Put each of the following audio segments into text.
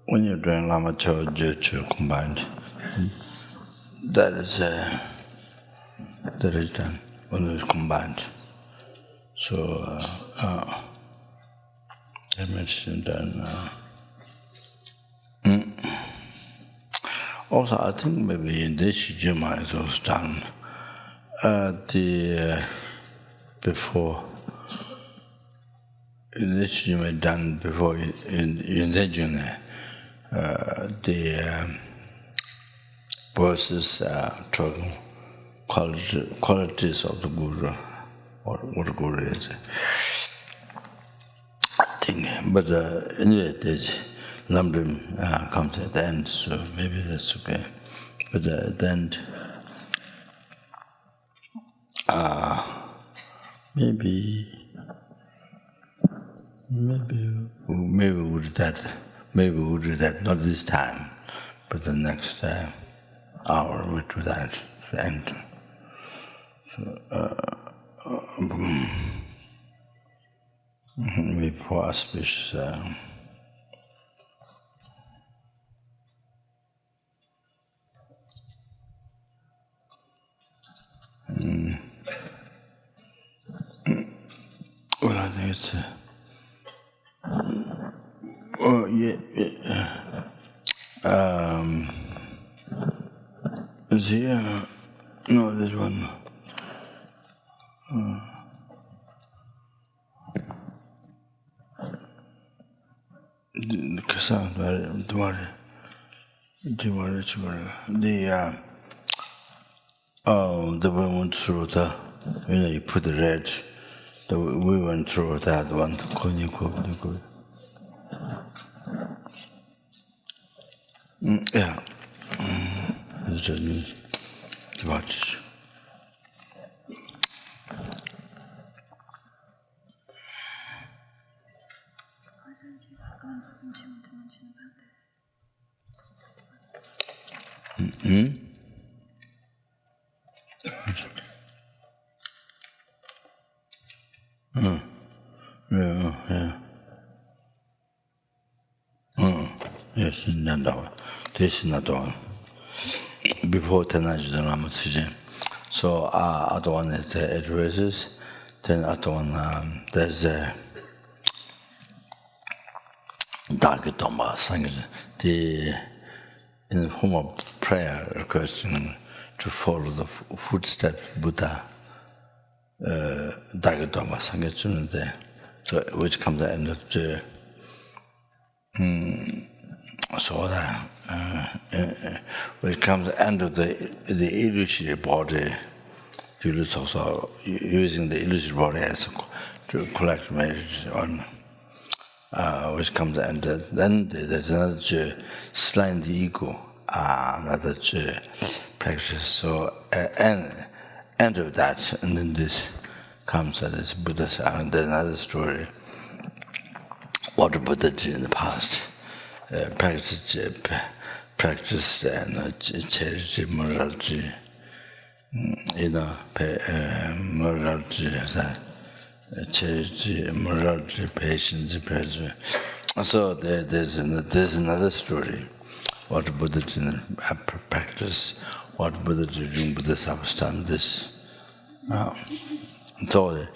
When you're doing Lama Zopa combined, that is done when it's combined. So I mentioned then. Also, I think maybe in this Jima it was done before. In this Jima done before in the Juna, the verses talking qualities of the Guru, or what the Guru is. I think, but anyway, there's Lamdrim comes at the end, so maybe that's okay. But at the end, maybe we'll do that. Maybe we'll do that, not this time, but the next hour we'll do that, the end. So, maybe for auspicious. Well, I think it's is here? No, this one. The we went through you put the red. We went through that one. Yeah. It's just watch. Yes, this is not the one. Before Tenaj the Lama Tsujin. So other one is the addresses. Then other one there's the Dagatomba Sangha. In the form of prayer requesting to follow the footsteps Buddha Dagatomba Sangha there. So which comes at the end of the so that which comes at the end of the illusory body, also using the illusory body as to collect merit on which comes at the end. Then there's another slaying the ego, another practice. So end of that, and then this comes as Buddha's, and then another story. What the Buddha did in the past, practiced and charity, morality, morality, charity, morality, patience, presence. So there's another story. What the Buddha did in practice, what the Buddha did during Buddha's upstand this. So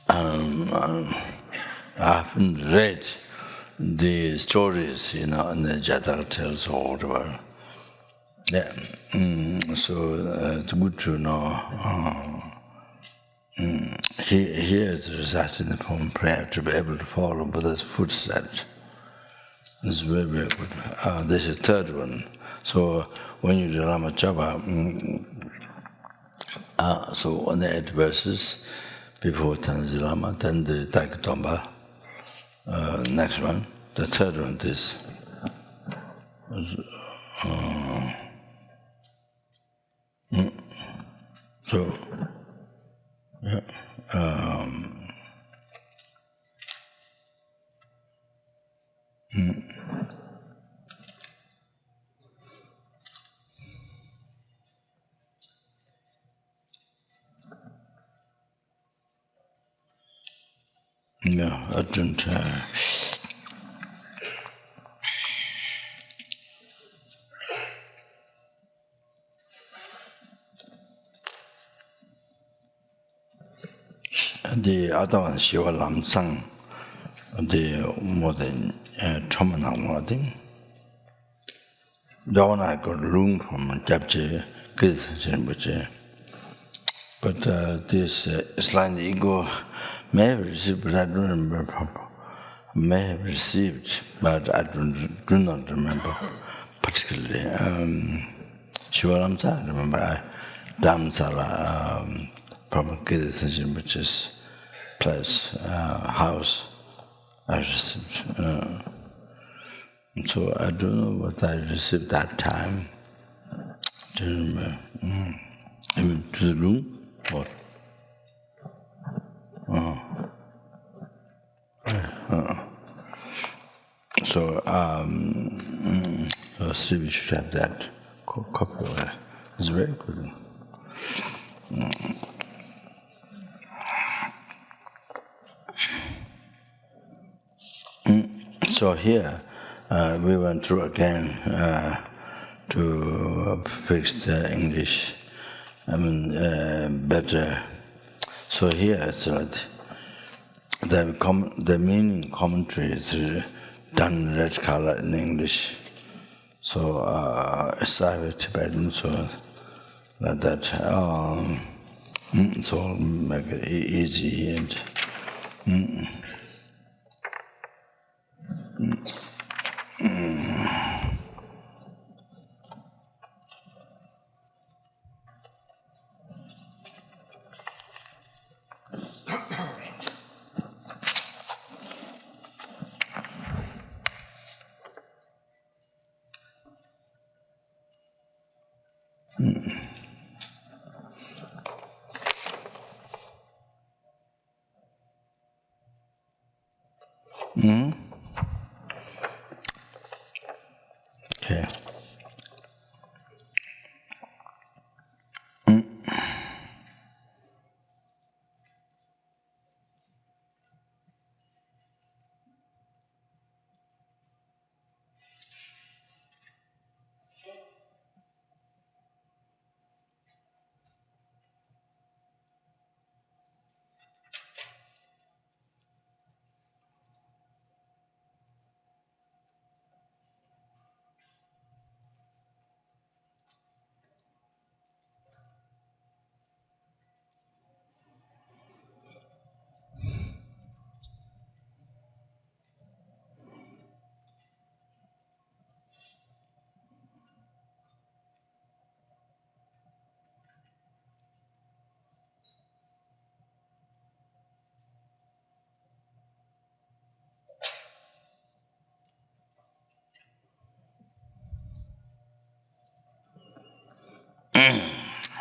I haven't read the stories, in the Jataka tales or whatever. Yeah. So it's good to know. Here it's recited in the form of prayer to be able to follow Buddha's footsteps. This is very, very good. This is the third one. So when you do Lama Zopa, so on the 8 verses before Tanzi Lama, then the Dagatomba. Next one, the third one, this. So, yeah. Yeah, I don't. The other one, she was Lam Sang, the more than trauma now, thing. That one I got room from Japche, but this Islamic ego may have received, but I don't remember proper. May have received, but I do not remember particularly. Shivaramsa, remember, Dhamsala, proper Kirtan, which is place, house, I received. So I don't know what I received that time. Do you remember? To the room? What? So, still we should have that copy of it. It's very good. So here, we went through again to fix the English, better. So here it's the meaning commentary is done in red color in English. So it's Tibetan, so like that. So make it easy and. Okay.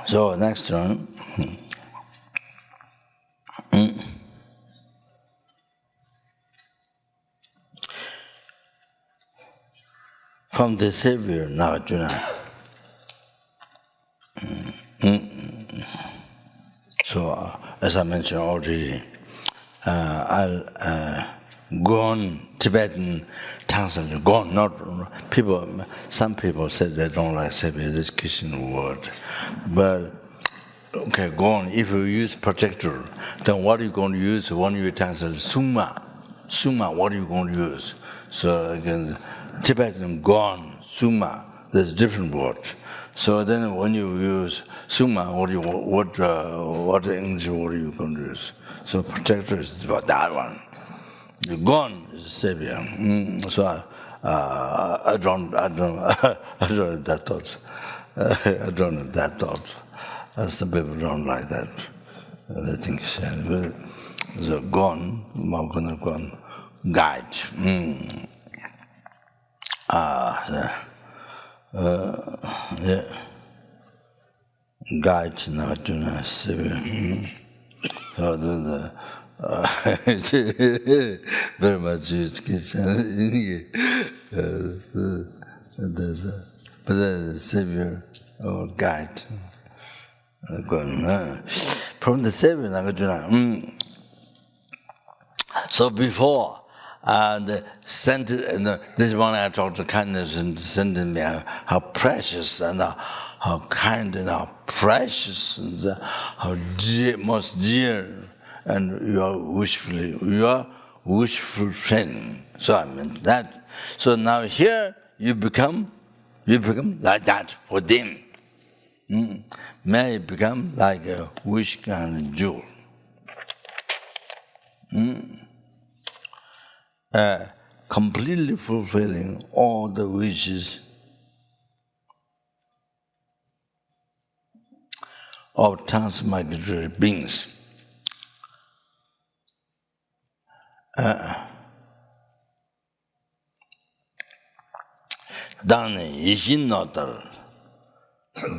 So next one. From the Savior Nagarjuna. So as I mentioned already, I'll go on Tibetan translation. Go on, not people. Some people said they don't like Savior, this Christian word, but. Okay, go on. If you use protector, then what are you going to use when you translate Summa? Summa, what are you going to use? So again, Tibetan gone, Summa, there's different words. So then when you use Summa, what English word are you going to use? So protector is that one. The gone is savior. So I don't have that thought. I don't have that thought. Some people don't like that. They think so gone, gone, guide. Guide Nagarjuna Savior. So very much used but the Savior or guide. From the Savior Nagarjuna, So before, this morning I talked to kindness and sent me how precious and how kind and how precious and how dear, most dear, and you are wishful friend. So I mean that. So now here you become like that for them. May become like a wish kind jewel. Completely fulfilling all the wishes of transmigratory beings. Dāne yishin notar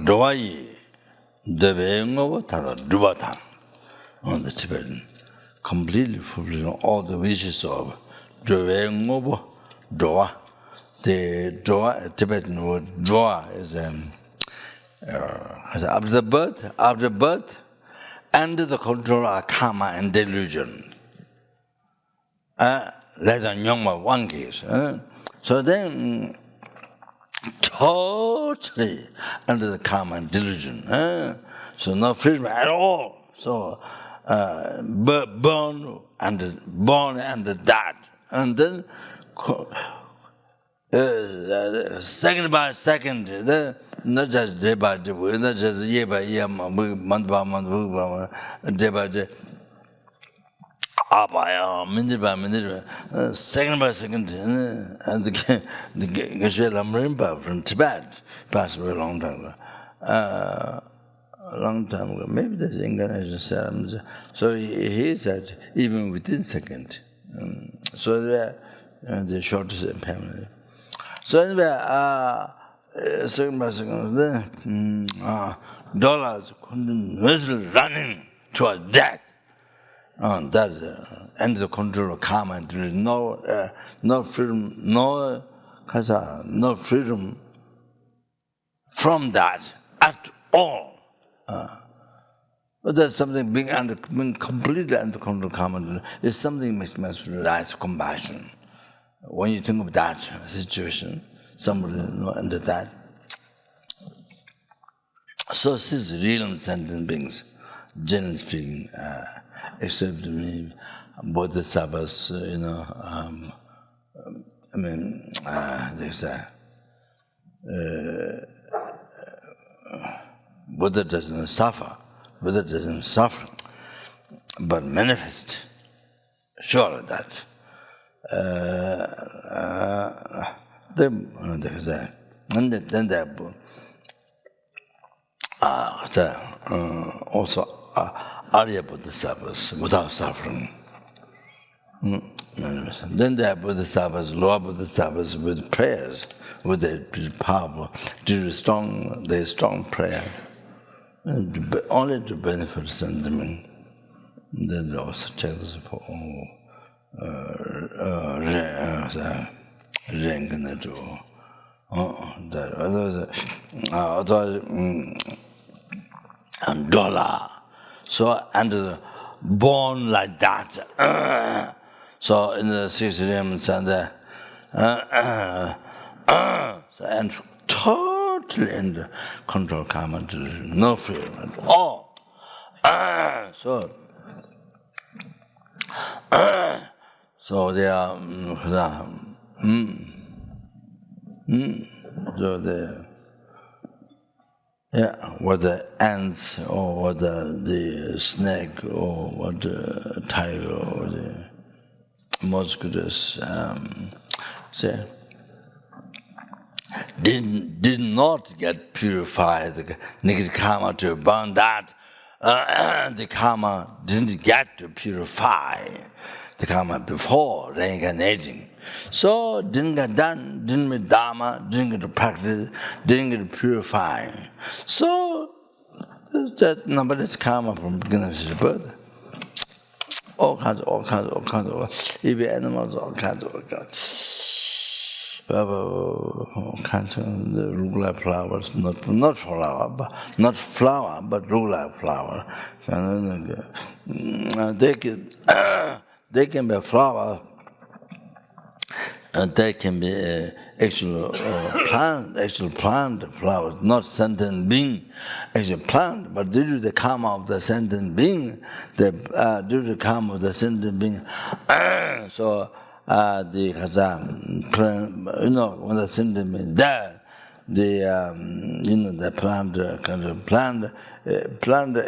dvayi devengovo tada dvatan on the Tibetan. Completely fulfilling all the wishes of devengovo dva. The dva, Tibetan word dva is after birth, under the control of karma and delusion. Like the Nyongma one case. So then, totally under the karma and delusion. So no freedom at all. So born under that. And then second by second, not just day by day, not just year by year, month by month, day by day, minute by minute, second by second, and the Geshe Lama Rinpoche from Tibet passed away a long time ago. Maybe there's incarnation ceremony. So he said, even within second. So the shortest impairment. So anyway, second by second, dollars running towards death. That's under the control of karma. There is no freedom, no freedom from that at all. But there's something being completely under control of karma. It's something which must realize compassion. When you think of that situation, somebody under that. So since real sentient beings, generally speaking, except me, bodhisattvas, they say, Buddha doesn't suffer. Buddha doesn't suffer, but manifest. Surely that. Then they also Arya Bodhisattvas without suffering. Then there are Bodhisattvas, lower Bodhisattvas with prayers, with their powerful, their strong prayer, only to benefit sentiment. Then they also take this for reincarnate. And dollar. So, and born like that. So, in the 1600s, and totally in control karma, no freedom at all. So they are, so they, what the ants or what the snake or what the tiger or the mosquitoes say, did not get purified, the negative karma to burn that. The karma didn't get to purify the karma before reincarnating. So didn't get done, didn't get dharma, didn't get to practice, didn't get to purify. So that nobody's karma from beginning to birth. All kinds, even animals, all kinds. The look like flowers, not flower, but look like flower. they can be flower, and they can be actual plant flowers, not sentient being, actual plant, but due to the karma of the sentient being, due to the karma of the sentient being, so the plant, when the sentient being died, the plant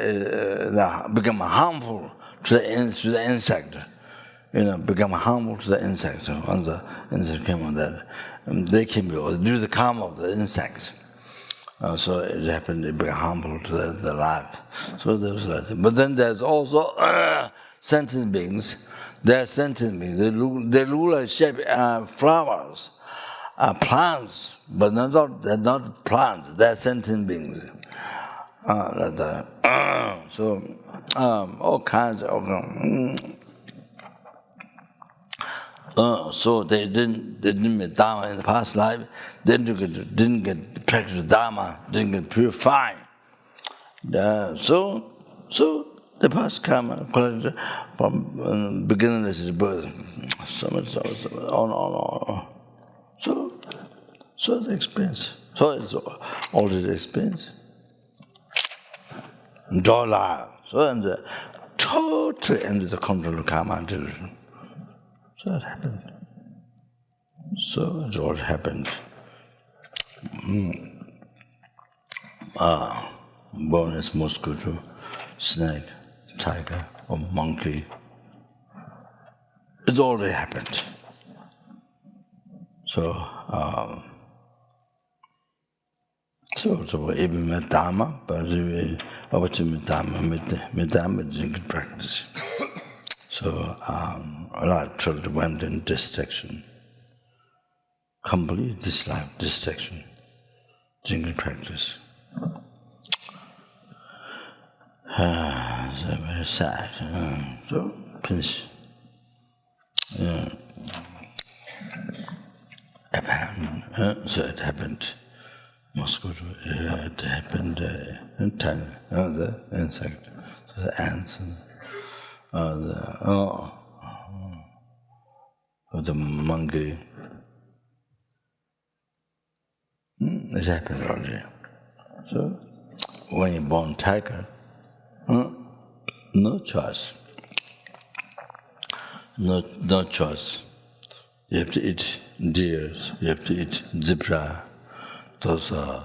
become harmful to the insect. Become harmful to the insect. Once the insect came on that, they can be due to the karma of the insect. So it happened, it became harmful to the life. So there's that. But then there's also sentient beings. They're sentient beings. They look like shape flowers, plants, but they're not plants. They're sentient beings. So all kinds of. So they didn't meet Dharma in the past life, didn't get practice Dharma, didn't get purified. So the past karma collected from beginningless birth, so much, on. So the experience. So it's all the experience. Joy life. So and totally ended the control of karma and delusion. So it happened. So it all happened. Born as mosquito, snake, tiger, or monkey. It already happened. So even with Dharma, but with Dharma didn't practice. So a lot of children went in distraction, complete distraction, drinking practice. So very sad. So finish. So it happened. Mosquito. It happened in time. The insect, so the ants. The monkey. It happened already. So when you're born tiger, no choice. No choice. You have to eat deers, you have to eat zebra. Those are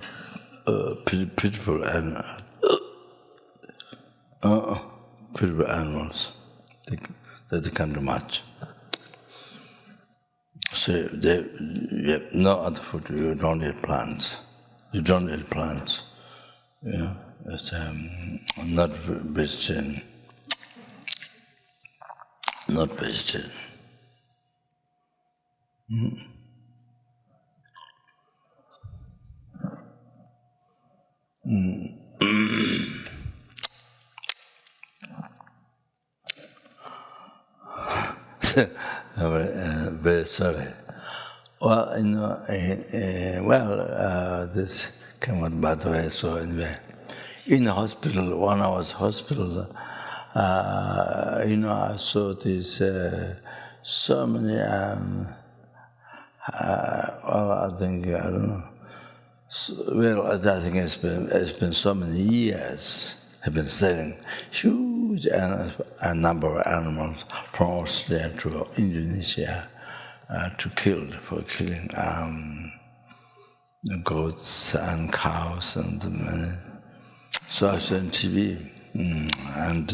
pitiful animals. Pitiful animals. They can't do much. So you have no other food. You don't eat plants. You don't eat plants. It's not vegetarian. Not vegetarian. Very sorry. Well, this came out bad way. So anyway, in the hospital, when I was hospital, I saw this so many. I think I don't know. I think it's been so many years. Have been studying huge a number of animals from Australia to Indonesia for killing goats and cows and so I saw on TV and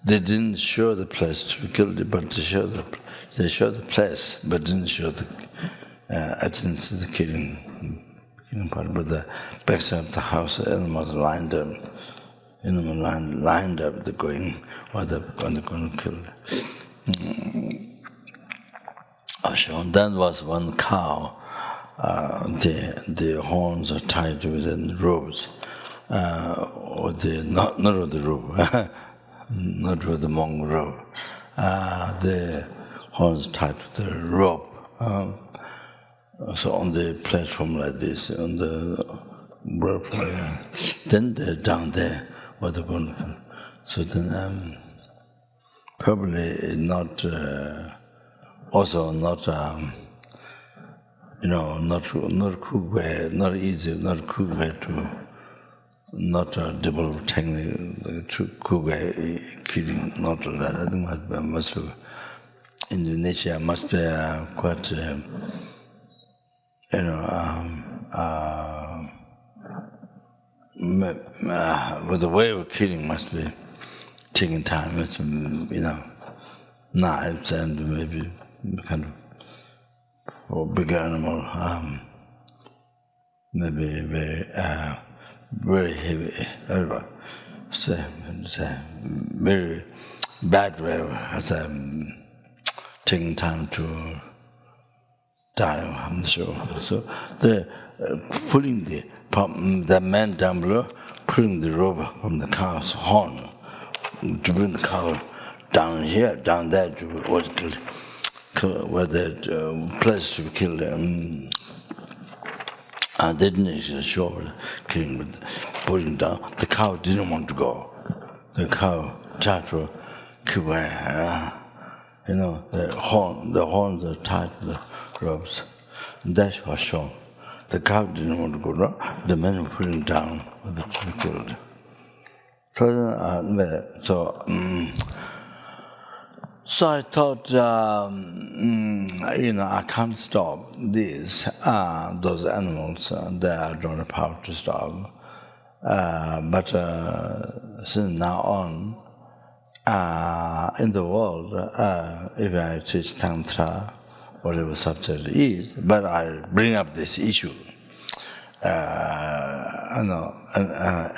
they didn't show the place to kill it, but they showed the place, but didn't show the I didn't see the killing part. But the backside of the house, the animals lined up. Lined up, they're going, what they're going to kill. And then was one cow. The horns are tied with ropes. Not with the rope, not with the monk rope. The horns tied with the rope. So on the platform like this, on the rope, then they're down there. What a wonderful. So then probably not, also not, not quick way, not easy, not quick way to, not develop technique, to quick way killing, not that. I think must be, Indonesia must be quite, with the way of killing must be taking time. It's, knives and maybe kind of for bigger animal, maybe very heavy, very bad way of taking time to die, I'm sure. So the pulling the man down below, pulling the rope from the cow's horn to bring the cow down here, down there to what where the place to be killed. I didn't sure killing, but pulling down. The cow didn't want to go. The cow tried to keep the horns are tied to the ropes. That was shown. The cow didn't want to go down. The men were pulling down to be killed. So I thought, I can't stop these, those animals. They don't have power to stop. But since now on, in the world, if I teach Tantra, whatever subject it is, but I bring up this issue,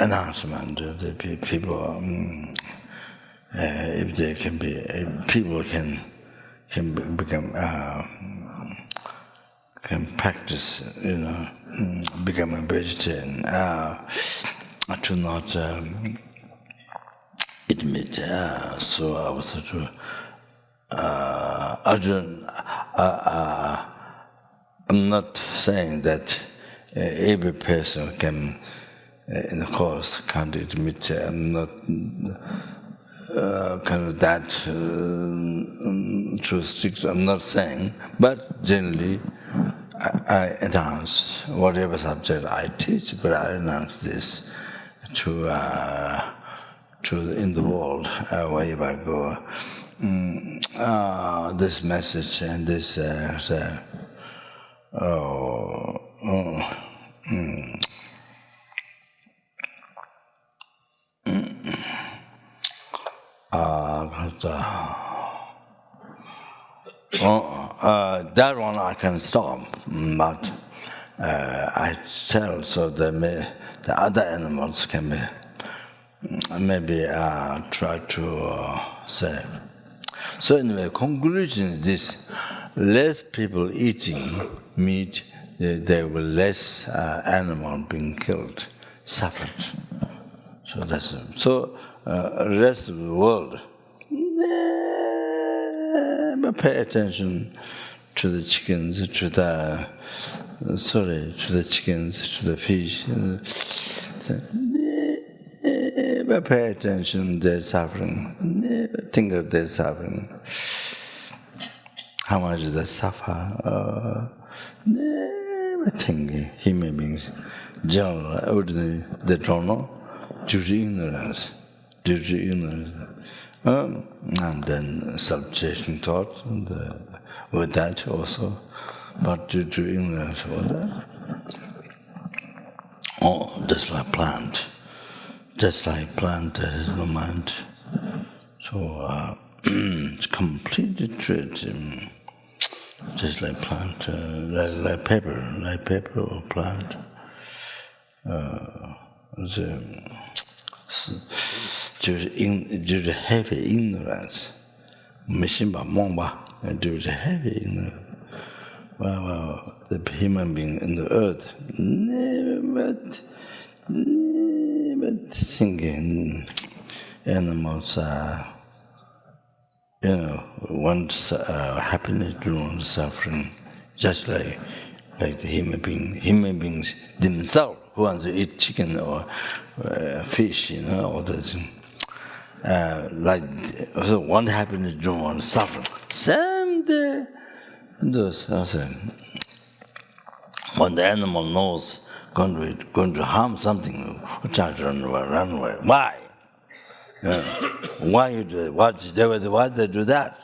announcement, the people, if they can be, if people can become, can practice, become a vegetarian, to not admit. So I was to I'm not saying that every person can, in the course, can't admit. I'm not kind of that too strict. I'm not saying, but generally, I announce whatever subject I teach, but I announce this to in the world wherever I go. This message and this that one I can stop, but I tell so that the other animals can be maybe try to say. So anyway, conclusion is this: less people eating meat, there were less animal being killed, suffered. So that's it. So rest of the world, pay attention to the chickens, to the chickens, to the fish. Pay attention to their suffering. Think of their suffering. How much they suffer. Never think human beings, general, ordinary, they don't know, due to ignorance. And then self-chasing thoughts, and with that also, but due to ignorance with that. Just like plant. Just like plant, there is no mind. So it's completely treated, just like plant, like paper or plant. Due to heavy ignorance, due to heavy ignorance, the human being in the earth never thinking animals want happiness, don't want suffering, just like the human beings themselves who want to eat chicken or fish, all those things. like so one happiness don't want to suffer. Same day, when the animal knows going to harm something, try to run away. Why? Why you do it? Why they do that?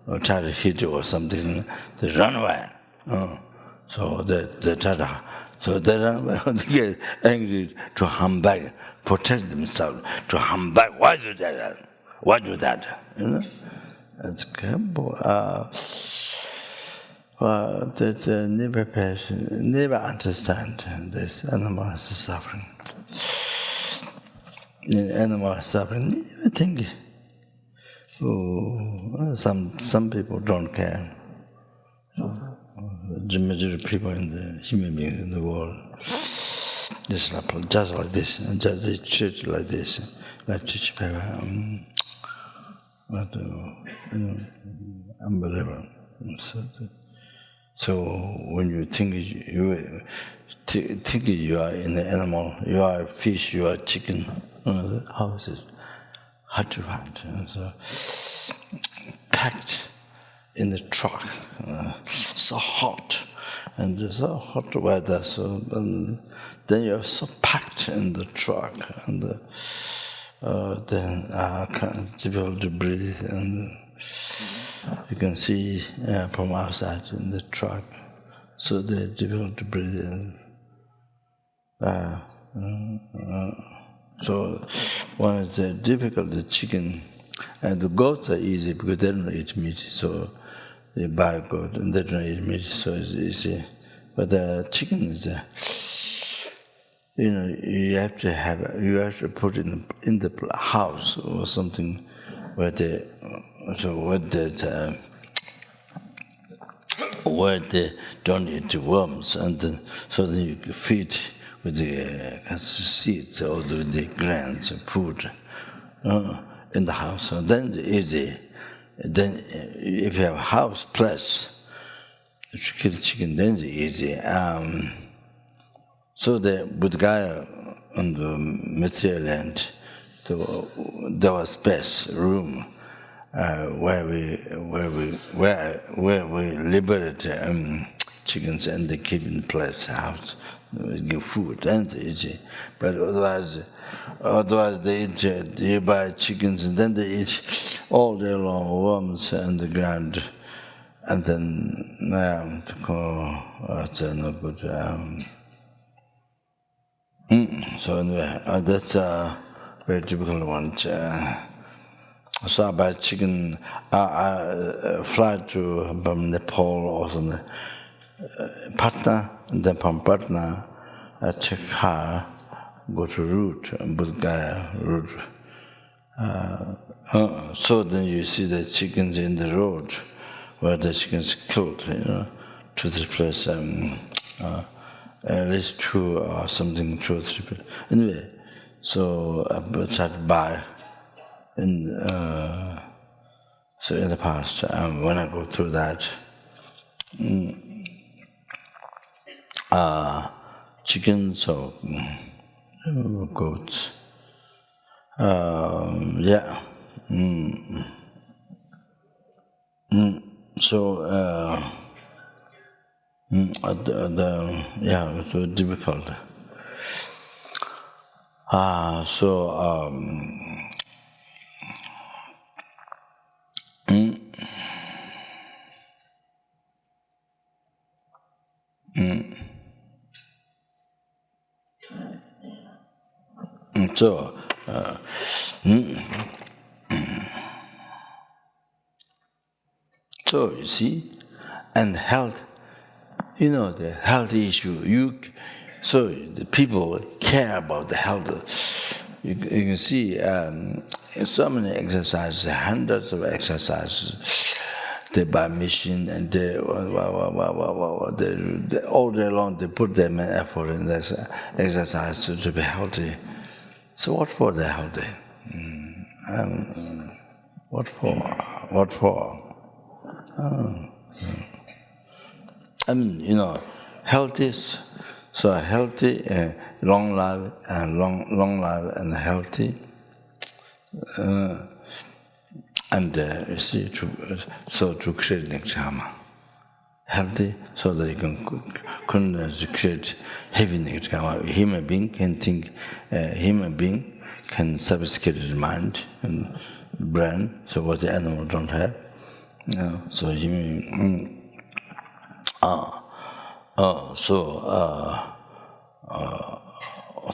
Or try to hit you or something, they run away. So they try to, so they run away, they get angry to harm back, protect themselves, to harm back. Why do that? Why do that? It's careful. They never understand this animal is suffering. Animal is suffering, never think. Some people don't care. The majority of people in the human beings in the world, just like this, just they treat like this, like teach people. Unbelievable. So when you think you are in the animal, you are a fish, you are a chicken. How is it? Hard to find. So packed in the truck, so hot, and so hot weather. So then you're so packed in the truck, and then can't be able to breathe, and you can see from outside in the truck. So they're difficult to breathe. So one is difficult, the chicken, and the goats are easy because they don't eat meat, so they buy a goat and they don't eat meat, so it's easy. But the chicken is, you have to put in the house or something where they don't eat worms, and then so then you feed with the seeds or with the grains of food in the house. So then it's easy. Then if you have a house plus to kill chicken, then it's easy. So the Buddha on the material land, there was space, room where we liberate chickens and they keep in place house. Give food and they eat. But otherwise they eat. They buy chickens and then they eat all day long worms on the ground, and then that's no good. So anyway, that's a very typical one. So I buy chicken. I fly to from Nepal or something. Patna, and then from Patna, I take car, go to route, Buddh Gaya route. So then you see the chickens in the road, where the chickens killed, to this place, at least 2 or something, 2 or 3 people. Anyway, so I tried to buy. So in the past, when I go through that, chickens or goats. So it was difficult. So you see, and health, the health issue. So the people care about the health. You can see so many exercises, hundreds of exercises. They buy machine and they all day long they put their effort in this exercise to be healthy. So what for they're healthy? What for? What for? Healthy. So healthy, long life and healthy. And you see, to create nirvana, healthy, so that you can create heavy nirvana. Human being can think, human being can sophisticated mind and brain, so what the animal don't have. So human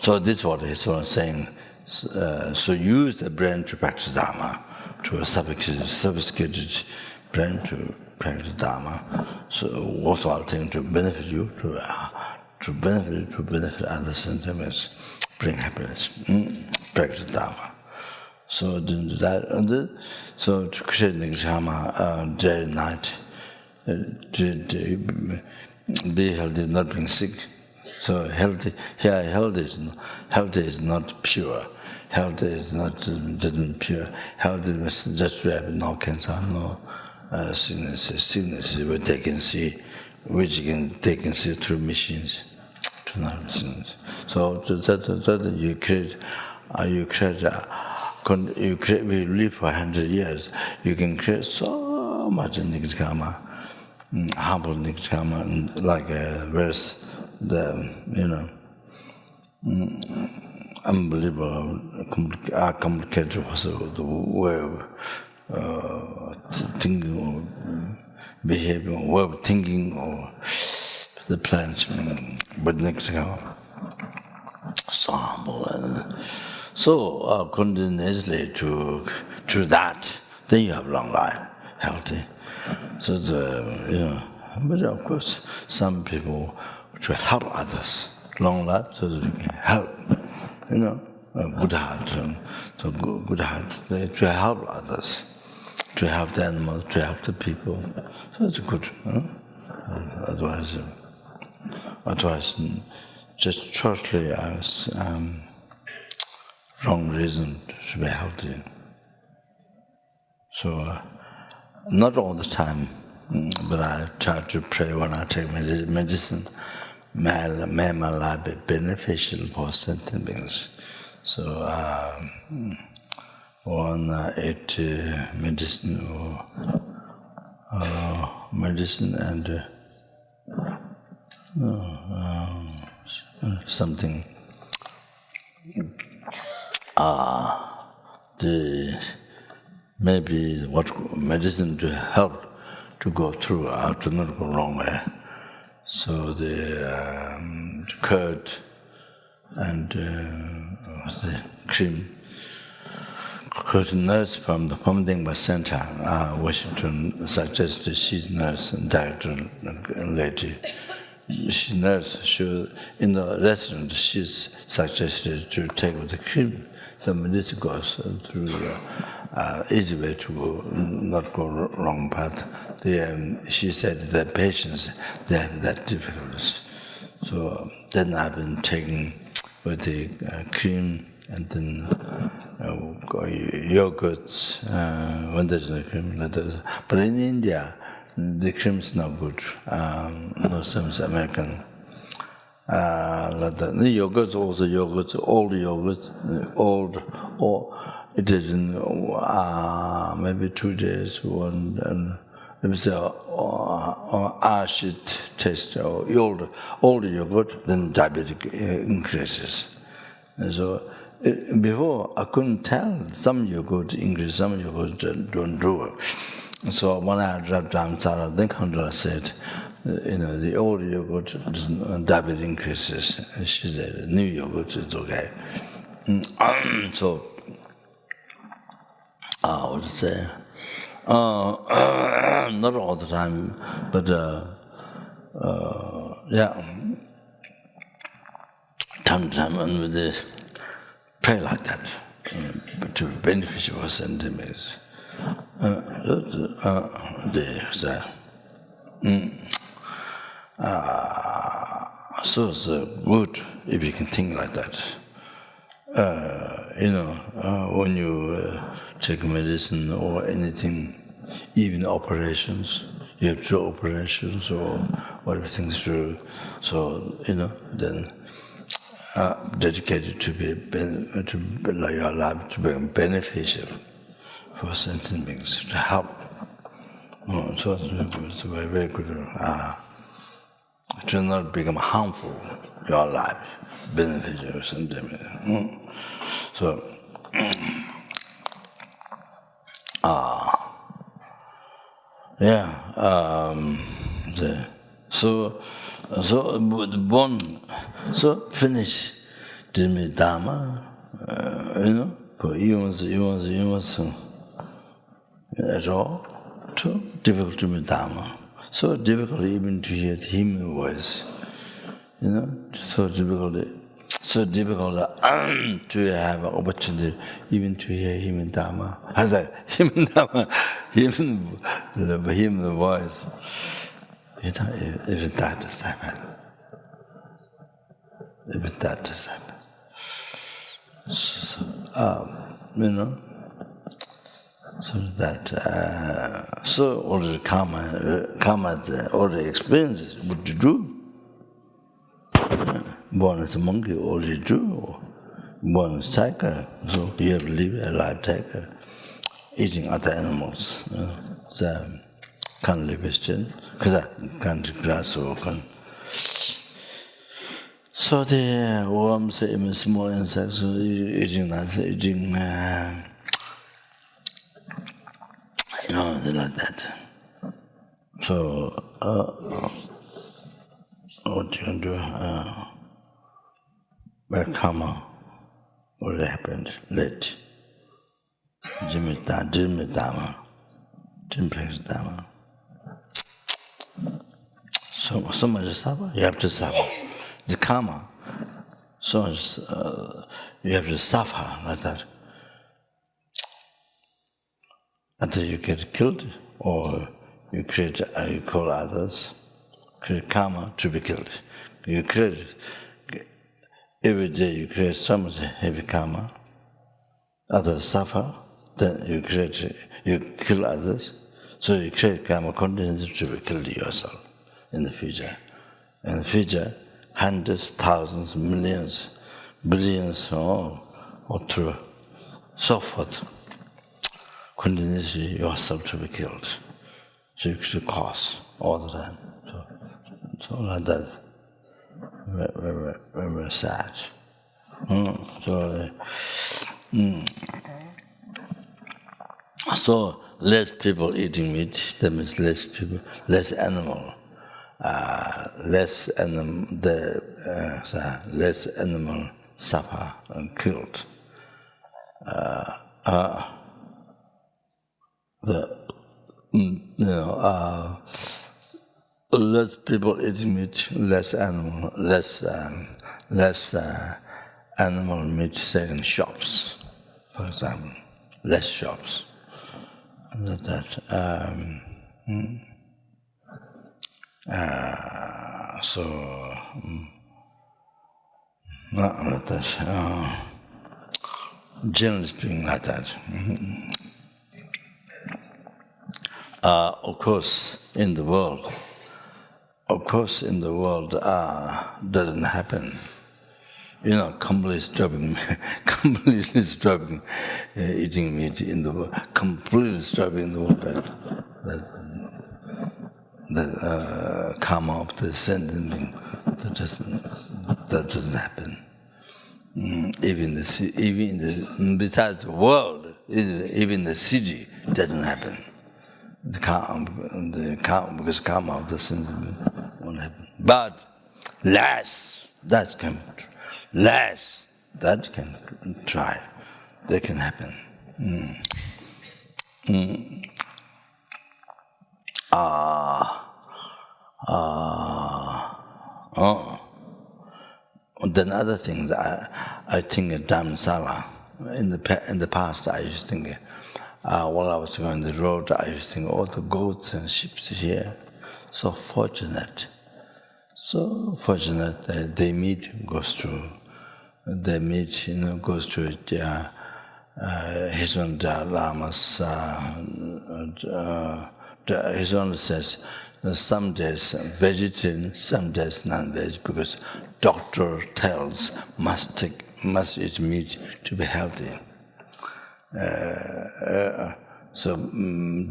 so this is what he's saying. So use the brain to practice Dharma, to a sophisticated brain to practice Dharma. So worthwhile thing to benefit you, to benefit others, and bring happiness. Practice Dharma. So that, so to create Nirvana day and night, be healthy, not being sick. So healthy, here health is not pure. Health is not doesn't pure. Health is just to have no cancer, no sicknesses which they can see, they can see through machines, to machines. So that we live for 100 years. You can create so much negative karma, harmful negative karma, like a verse. Unbelievable, complicated also the way of thinking or behaving, way of thinking or the plans, but next time, so humble. And so continuously to that, then you have long life, healthy. So but of course, some people to help others, long life, so that we can help, good heart, so good heart, to help others, to help the animals, to help the people. So it's good. Otherwise, just shortly as wrong reason to be healthy. So not all the time, but I try to pray when I take medicine. May my life be beneficial for sentient beings. So when I eat medicine and something, maybe what medicine to help to go through, to not go wrong way. So the curd and the cream, curd nurse from the Pomdingba Center, Washington, suggested she's nurse and director lady. She's nurse. In the restaurant, she's suggested to take the cream. So this goes through easy way to go, not go wrong path. She said that patients, they have that difficulties. So then I've been taking with the cream and then yogurts, when there's no cream. But in India, the cream is not good. No sense American. The yogurts, also yogurts, old yogurts, or it is in maybe 2 days, one, and it was acid taste, or old yogurt, then diabetic increases. And so before I couldn't tell, some yogurt increase, some yogurt don't do it. So when I dropped down Sara, then Khandra said, the old yogurt, diabetes increases. And she said, new yogurt is okay. So, what to say? Not all the time, but time to time, and they pray like that, to be beneficial for sentiments. So it's good if you can think like that. When you take medicine or anything, even operations, you have to do operations or whatever things do. So, then dedicated to your life to be beneficial for sentient beings, to help. So it's very, very good. To not become harmful your life, beneficial sentient beings. So, so finish the Dharma, for eons at all, too difficult to be Dharma. So difficult even to hear the human voice, so difficult to have an opportunity even to hear human Dharma. Human Dharma, human voice. Even that has happened. Even that has happened. So, so that, so all the karma, all the experiences, what you do. Born as a monkey, all you do. Born as a tiger, so you have to live a live tiger, eating other animals. So, can't live as chin, because I can't grass or can't. So the worms, even small insects, eating that, they're like that. So, what you can do? Where karma what happened late. Jimmy Dharma. So much suffer, you have to suffer. The karma, so much, you have to suffer like that. Until you get killed, or you call others, create karma to be killed. You create, every day you create so much heavy karma, others suffer, then you kill others, so you create karma continues to be killed yourself in the future. In the future, hundreds, thousands, millions, billions, or through, so forth. Continuously yourself to be killed. So you should cause all the time. So like that, very, very, very, very sad. So less people eating meat, that means less people, less animal. Less animal suffer and killed. Less people eating meat, less animal meat selling shops, for example, less shops. Generally speaking, like that. Of course, in the world, doesn't happen. Completely stopping eating meat in the world, completely stopping in the world. That karma of the sentient being, that doesn't happen. Besides the world, even the city doesn't happen. The karma, because karma of the sentient being won't happen. But less, that can try. That can happen. Then other things, I think Dhammsala. In the past, I used to think, while I was going the road, I used to think, all the goats and sheep here, so fortunate. So fortunate that they meet, goes through his own lamas. His own says, some days vegetarian, some days non-veg, because doctor tells must eat meat to be healthy. So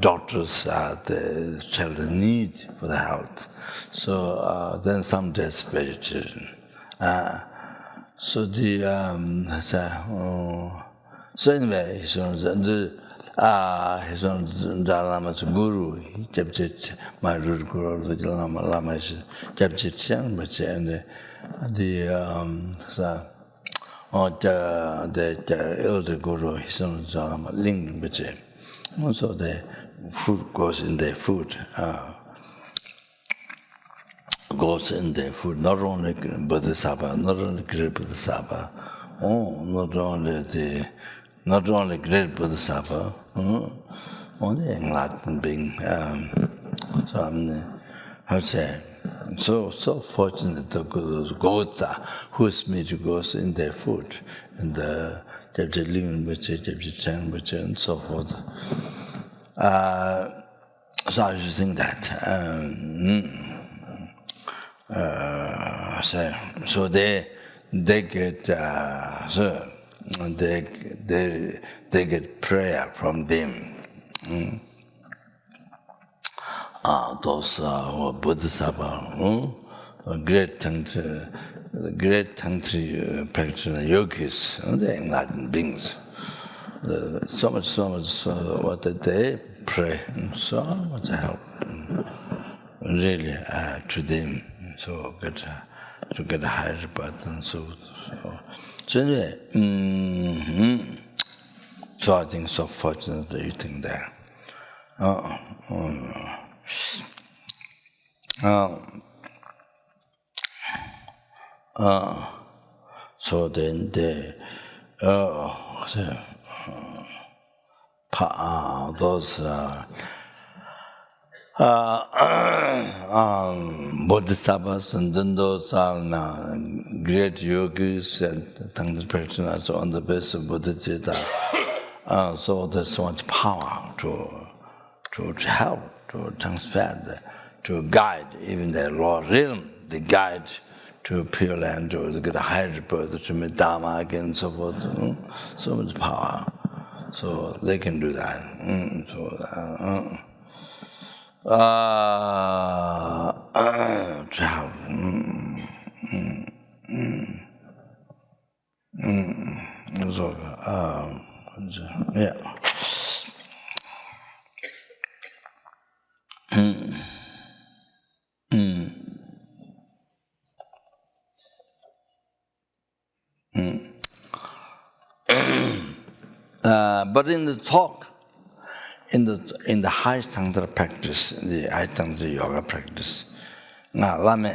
doctors tell the need for the health. So then some days vegetarian. So anyway, the Lama's guru, my root guru, the Lama is and the elder guru, his own Lama Ling, also the food goes in their food. Goes in their food, not only Bodhisattva, not only great Bodhisattva, not only great Bodhisattva, only enlightened being. So I'm so fortunate to go those goats whose meat goes in their food, in the and so forth. So I just think that. So they get they get prayer from them. Those who are Bodhisattva, great Tantri practitioner yogis, the enlightened beings. So much what they pray, so much help, really to them. So to get a higher path and so anyway, so I think so fortunate that you think that. So then those bodhisattvas and then those great yogis and Tangta practitioners on the base of bodhicitta. So there's so much power to help, to transfer, to guide even the lower realm, the guide to Pure Land, to get a higher birth, to meet Dharma again, and so forth. So much power. So they can do that. To help. So, yeah. But in the talk, in the highest Tantra practice, the highest Tantra yoga practice, Lama,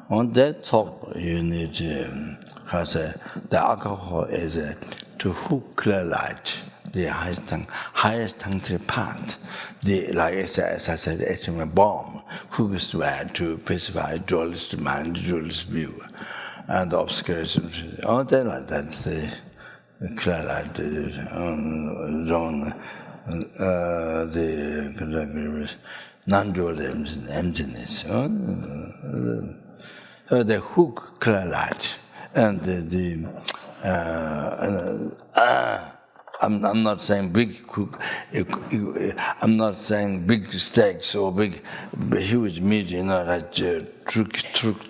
on that talk, you need the alcohol is to hook clear light, the highest Tantra path. Like as I said, atom a bomb, hooks to pacify dualist mind, dualist view, and obscuration. All that like that. The clear light, the non-dual emptiness. The hook clear light, and I'm not saying big hook. I'm not saying big steaks or big, huge meat. Like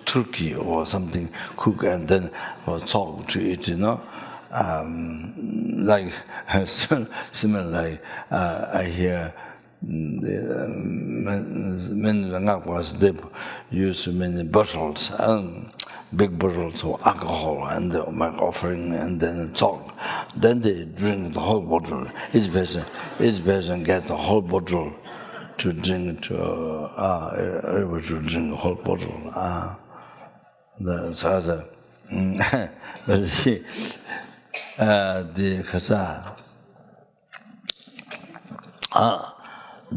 turkey or something. Cook and then or talk to it. Like similar, like I hear many Ngakwas, they use many bottles, big bottles of alcohol, and they make offering and then talk. Then they drink the whole bottle. Each person get the whole bottle to drink everybody to drink the whole bottle. That's other. But see, the Khasa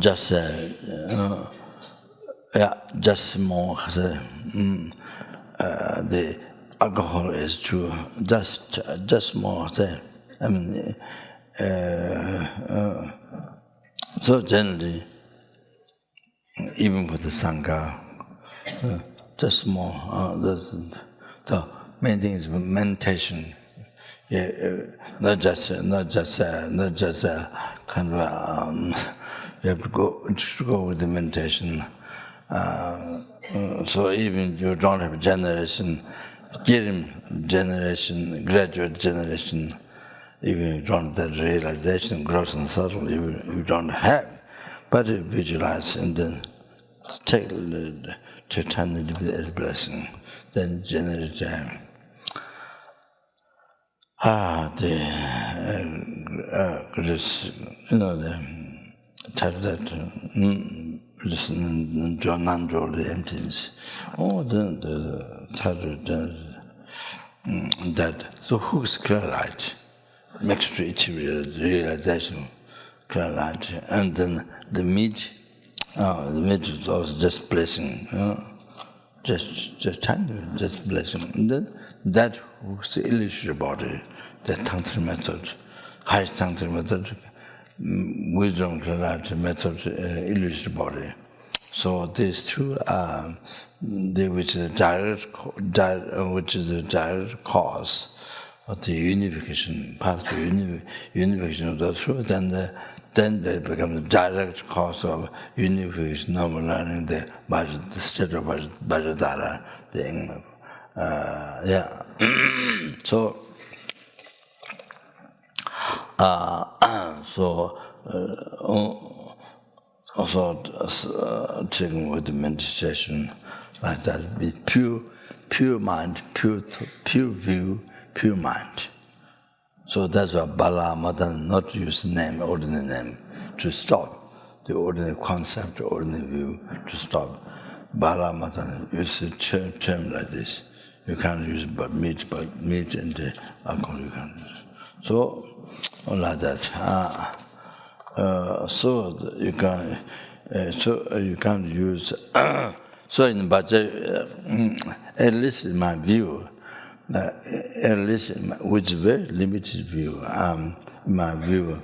just more the alcohol is true, just more there. I mean, so generally even with the Sangha, just more. The main thing is meditation. Not just kind of. You have to go with the meditation. So even you don't have generation, graduate generation, even you don't have that realization, gross and subtle, you don't have. But you visualize and then take time to be a blessing, then generate time. The type that non-dual emptiness. The title that so who's clear light makes to each realization clear light, and then the meat is also just blessing, just time, just blessing. And then that who's the illusory body, the tantric method, highest tantric method, wisdom clarity method, illusory body. So these two are which is the direct cause of the unification, part of the unification of the truth, and then they become the direct cause of unification of learning the state of Vajradhara, the English. So. Also taking with the meditation like that, with pure mind, pure view, pure mind. So that's why Bala Madan not use name, ordinary name, to stop the ordinary concept, ordinary view, to stop. Bala Madan use a term like this. You can't use but meat and the alcohol you can't use. So like that. So you can't use. So in Bhaja, at least in my view, which is very limited view, in my view,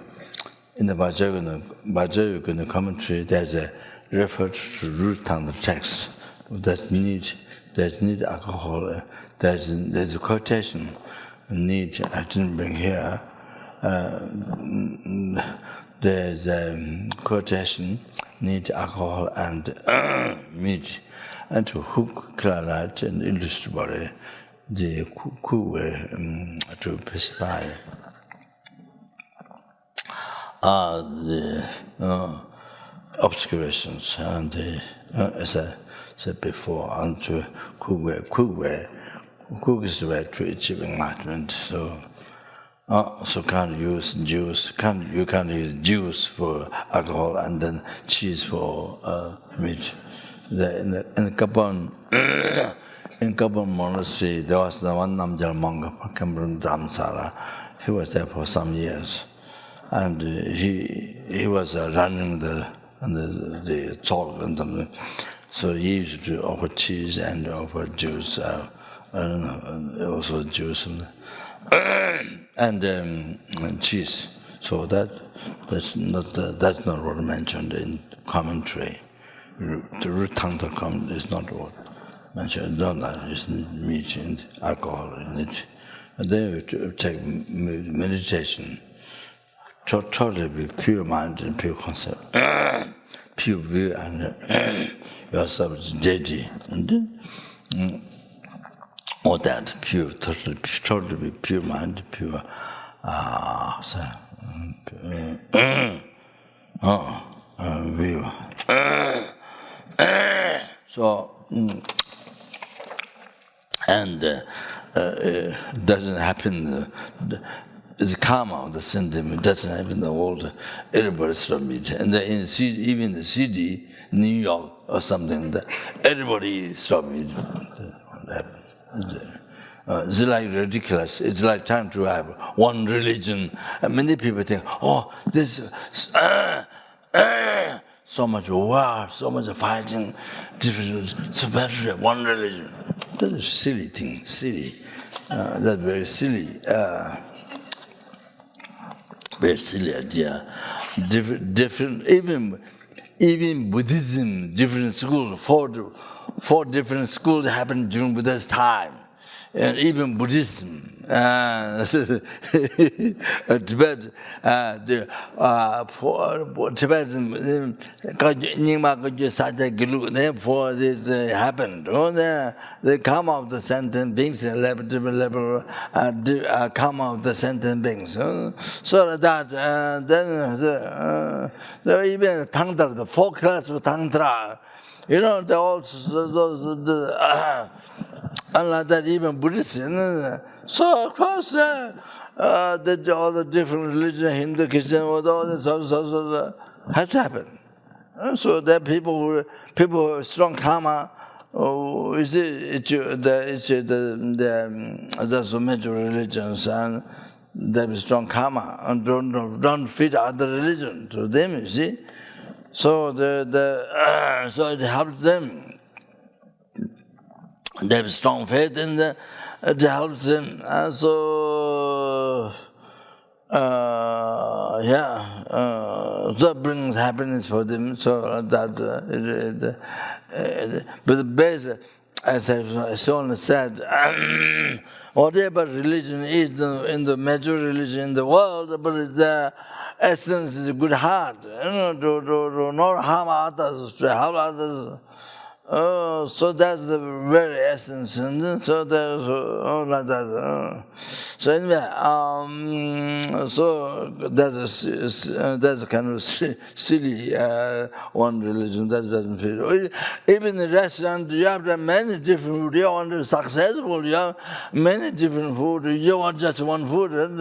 in the Vajrayana commentary, there's a reference to root tantra text that need alcohol. There's a quotation. Need I didn't bring here. There's a quotation: need alcohol and meat, and to hook clarity and illustrate the to specify the obscurations and as I said before, and to cook is the way to achieve enlightenment. So can't use juice. You can't use juice for alcohol and then cheese for meat. In Gabon, monastery, there was one Namjal monk came from Dhamsara. He was there for some years, and he was running the talk and something. So he used to offer cheese and offer juice. Also juice and cheese. So that's not what mentioned in commentary. The root tantra is not what mentioned. No, that is meat and alcohol in it. And then we take meditation. Totally be pure mind and pure concept, pure view, and yourself is deity. And then all that pure, totally be pure mind, pure view. So and doesn't happen. The karma of the sentiment doesn't happen in the world. Everybody's from it, and in the city, even the city, New York or something, everybody is from it. It's like ridiculous. It's like time to have one religion. And many people think, oh, this so much war, so much fighting, different, so better to have one religion. That's a silly thing, silly. That's very silly. Very silly idea. Different, even even Buddhism, different schools, four different schools happened during Buddha's time. And even Buddhism, Tibet, Tibetan, therefore this happened. They come out the sentient beings, level, come out the sentient beings. So that, then even Tantra, the 4 classes of Tantra, they also, unlike that, even Buddhism. So, of course, all the different religions, Hindu, Christian, all this has to happen. So that people who have strong karma, that's the major religions, and they have strong karma, and don't fit other religions to them, you see. So so it helps them. They have strong faith in it helps them. That brings happiness for them. So that, but the base, as I've shown said, whatever religion is in the major religion in the world, but the essence is a good heart, to not harm others, to help others. So that's the very essence, and so there's like that. So anyway, so that's a kind of silly one religion that doesn't fit. Even in the restaurant, you have many different food. You want to be successful, you have many different food. You want just one food, and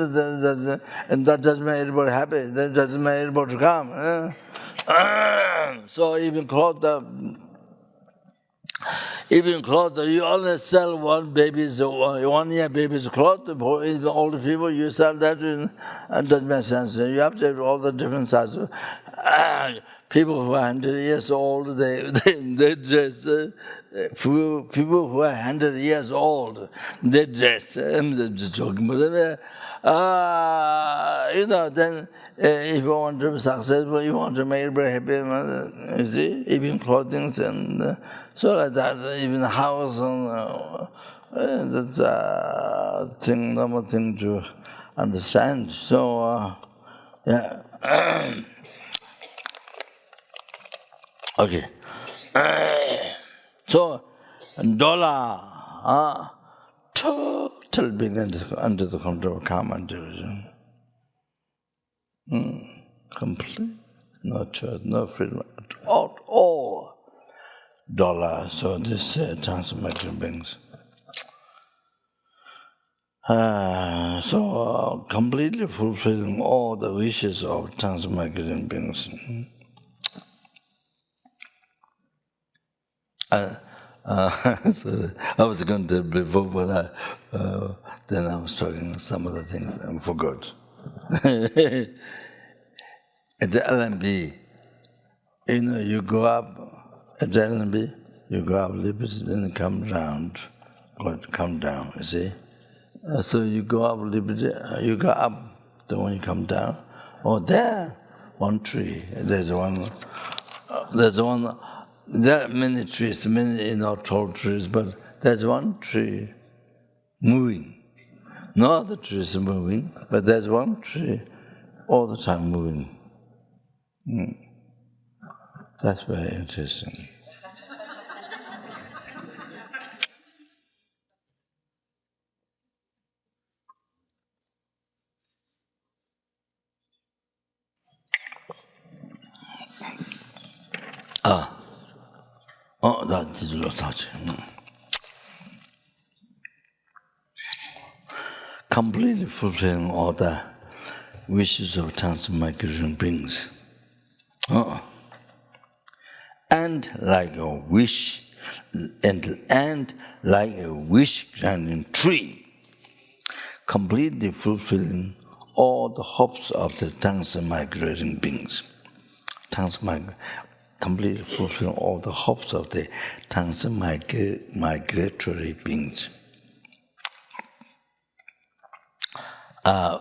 that doesn't make everybody happy. That doesn't make everybody come. So even clothes, you only sell one baby's 1 year baby's clothes. All the people you sell that, and doesn't make sense. You have to have all the different sizes. People who are 100 years old, they dress. People who are 100 years old, they dress. I'm just joking, but then if you want to be successful, you want to make everybody happy. You see, even clothing and. So like that, even the house, and that's a normal thing to understand. So, yeah. Okay. So, dollar, total being under the control of karma and delusion. Complete, no choice, no freedom at all. Dollar, so this transmigrating beings. So completely fulfilling all the wishes of transmigrating beings. So I was going to before, but then I was talking some other things and forgot. At the LMB, you go up. At the LMB, you go up a little bit, then come down, you see. So you go up a little bit, you go up, then when you come down, there, one tree, there's one, there are many trees, many tall trees, but there's one tree moving. No other trees are moving, but there's one tree all the time moving. That's very interesting. That is touch. Completely fulfilling all the wishes of transmigrating beings. And like a wish, and like a wish-granting tree, completely fulfilling all the hopes of the transmigrating beings. Completely fulfilling all the hopes of the transmigratory beings.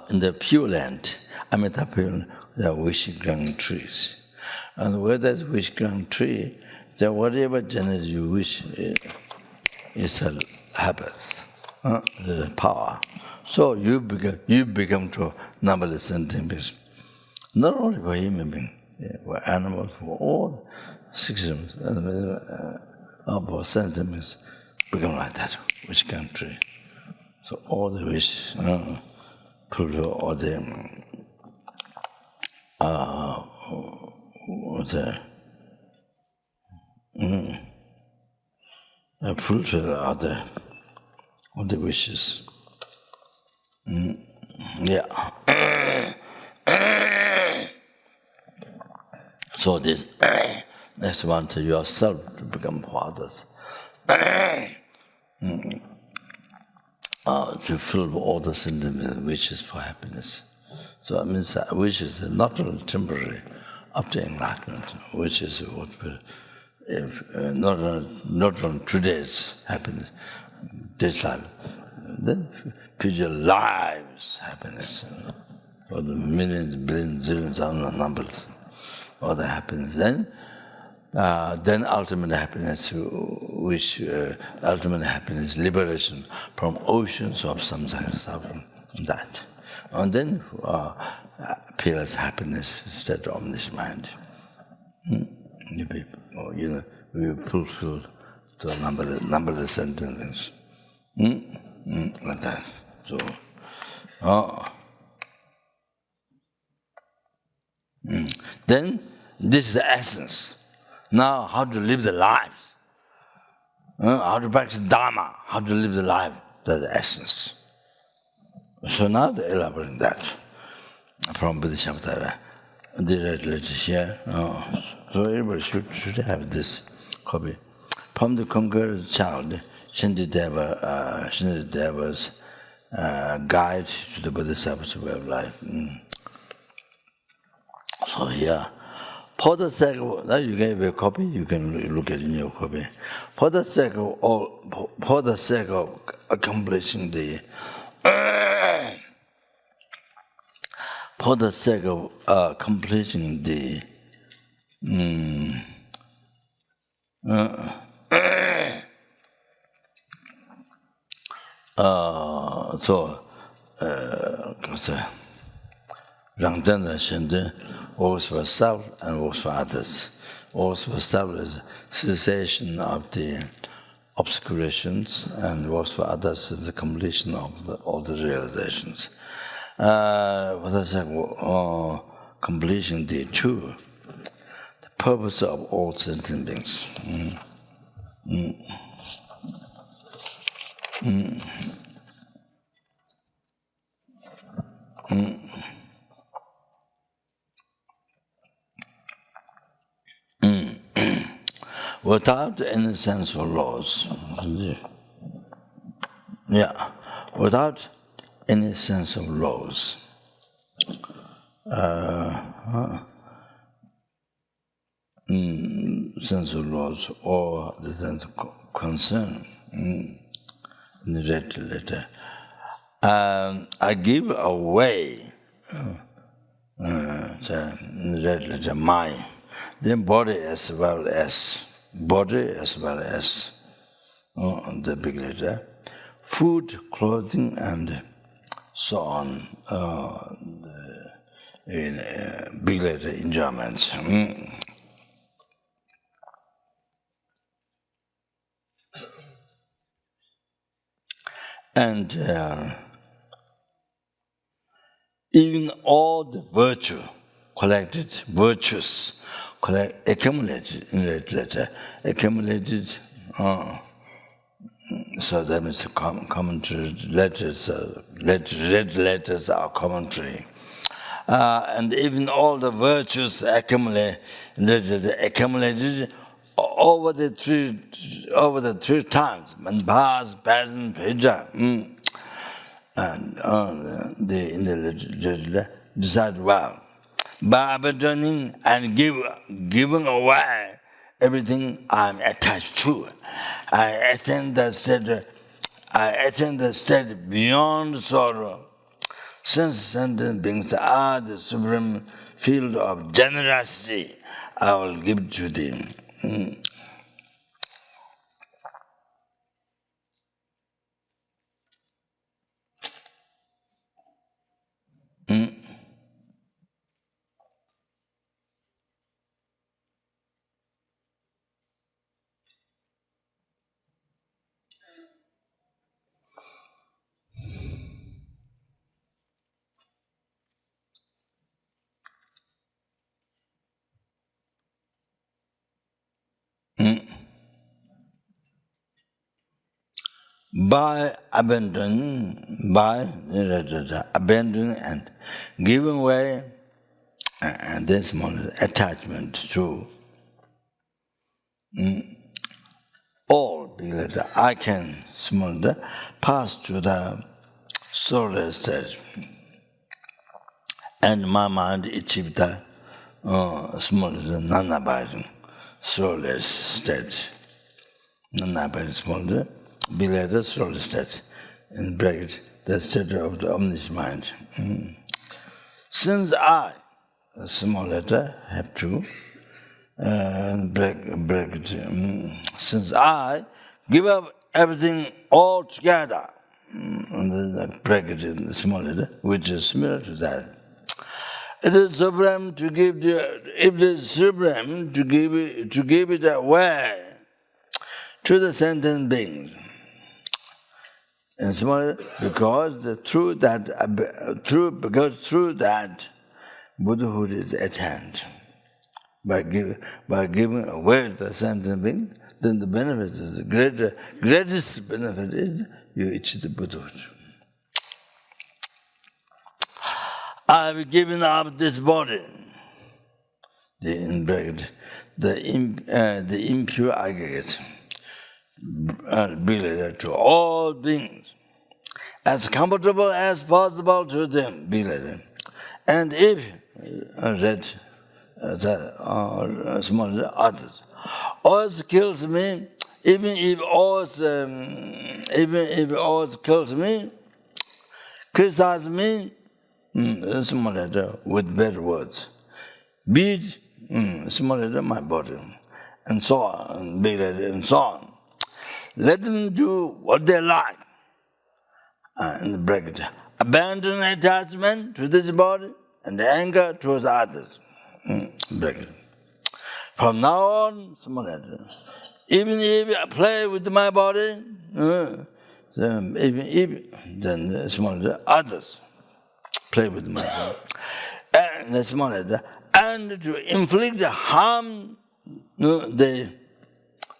In the Pure Land, Amitabha Pure Land, there are wish-granting trees. And where that wish ground tree, then whatever genesis you wish happens. The power. So you become to numberless sentient beings. Not only for human beings, for animals, for all systems, for sentient beings become like that, wish ground tree. So all the wish, fulfill all the fulfill all the wishes. Yeah. So this next one to yourself to become fathers. To fill all the sentient wishes for happiness. So it means that wishes are not only temporary after enlightenment, which is what will, not on today's happiness, this life, then future lives happiness, for the millions, billions, zillions, unknown numbers, all the happiness. Then ultimate happiness, which ultimate happiness, liberation from oceans of samsara suffering, that. And then peerless happiness instead of this mind. We fulfill the numberless sentences. Like that. So, then this is the essence. Now, how to live the life? How to practice Dharma? How to live the life? That's the essence. So now they elaborate that from Bodhisattva. They write letters here. So everybody should have this copy. From the Conqueror's Child, Shantideva's Guide to the Bodhisattva's Way of Life. So here, for the sake of, now you gave a copy, you can look at it in your copy. For the sake of accomplishing the completing the Rangdana Shende works for self and works for others. Works for self is cessation of the obscurations, and works for others is the completion of all the realizations. For the sake of completing the two, the purpose of all sentient beings. Without any sense of laws. Yeah, without any sense of laws. Sense of laws or the sense of concern in the red letter. I give away in the red letter my, then body as well as the big letter, food, clothing, and so on. In big letter enjoyments. And even all the accumulated in red letter, so that means the commentary letters, red letters are commentary. And even all the virtues accumulated over the three times, Manbhas, Pasan, Peja, and in the literature decide well. By abandoning and giving away everything I'm attached to, I attain the state beyond sorrow. Since sentient beings are the supreme field of generosity I will give it to them. By abandoning and giving way, and this one attachment to all, I can pass to the soulless state, and my mind achieved the non-abiding soulless state. Non-abiding small, below soulless state, in bracket, the state of the omniscient mind. Since I, a small letter, have to bracket, since I give up everything altogether, bracket in the small letter, which is similar to that. It is supreme to give it is supreme to give it away to the sentient beings. And small, because through that Buddhahood is attained. By giving away to the sentient being, then the benefit is the greatest benefit is you achieve the Buddhahood. I have given up this body, in bracket, the impure aggregate, related to all beings, as comfortable as possible to them, related. And if small others, others kills me, even if others kills me, criticize me, small letter with bad words, beat small letter my body, and so on, big letter, and so on. Let them do what they like. In the bracket, abandon attachment to this body and anger towards others. Bracket. From now on, small letter, even if I play with my body, then small letter, others play with my body. And the small letter, and to inflict harm, they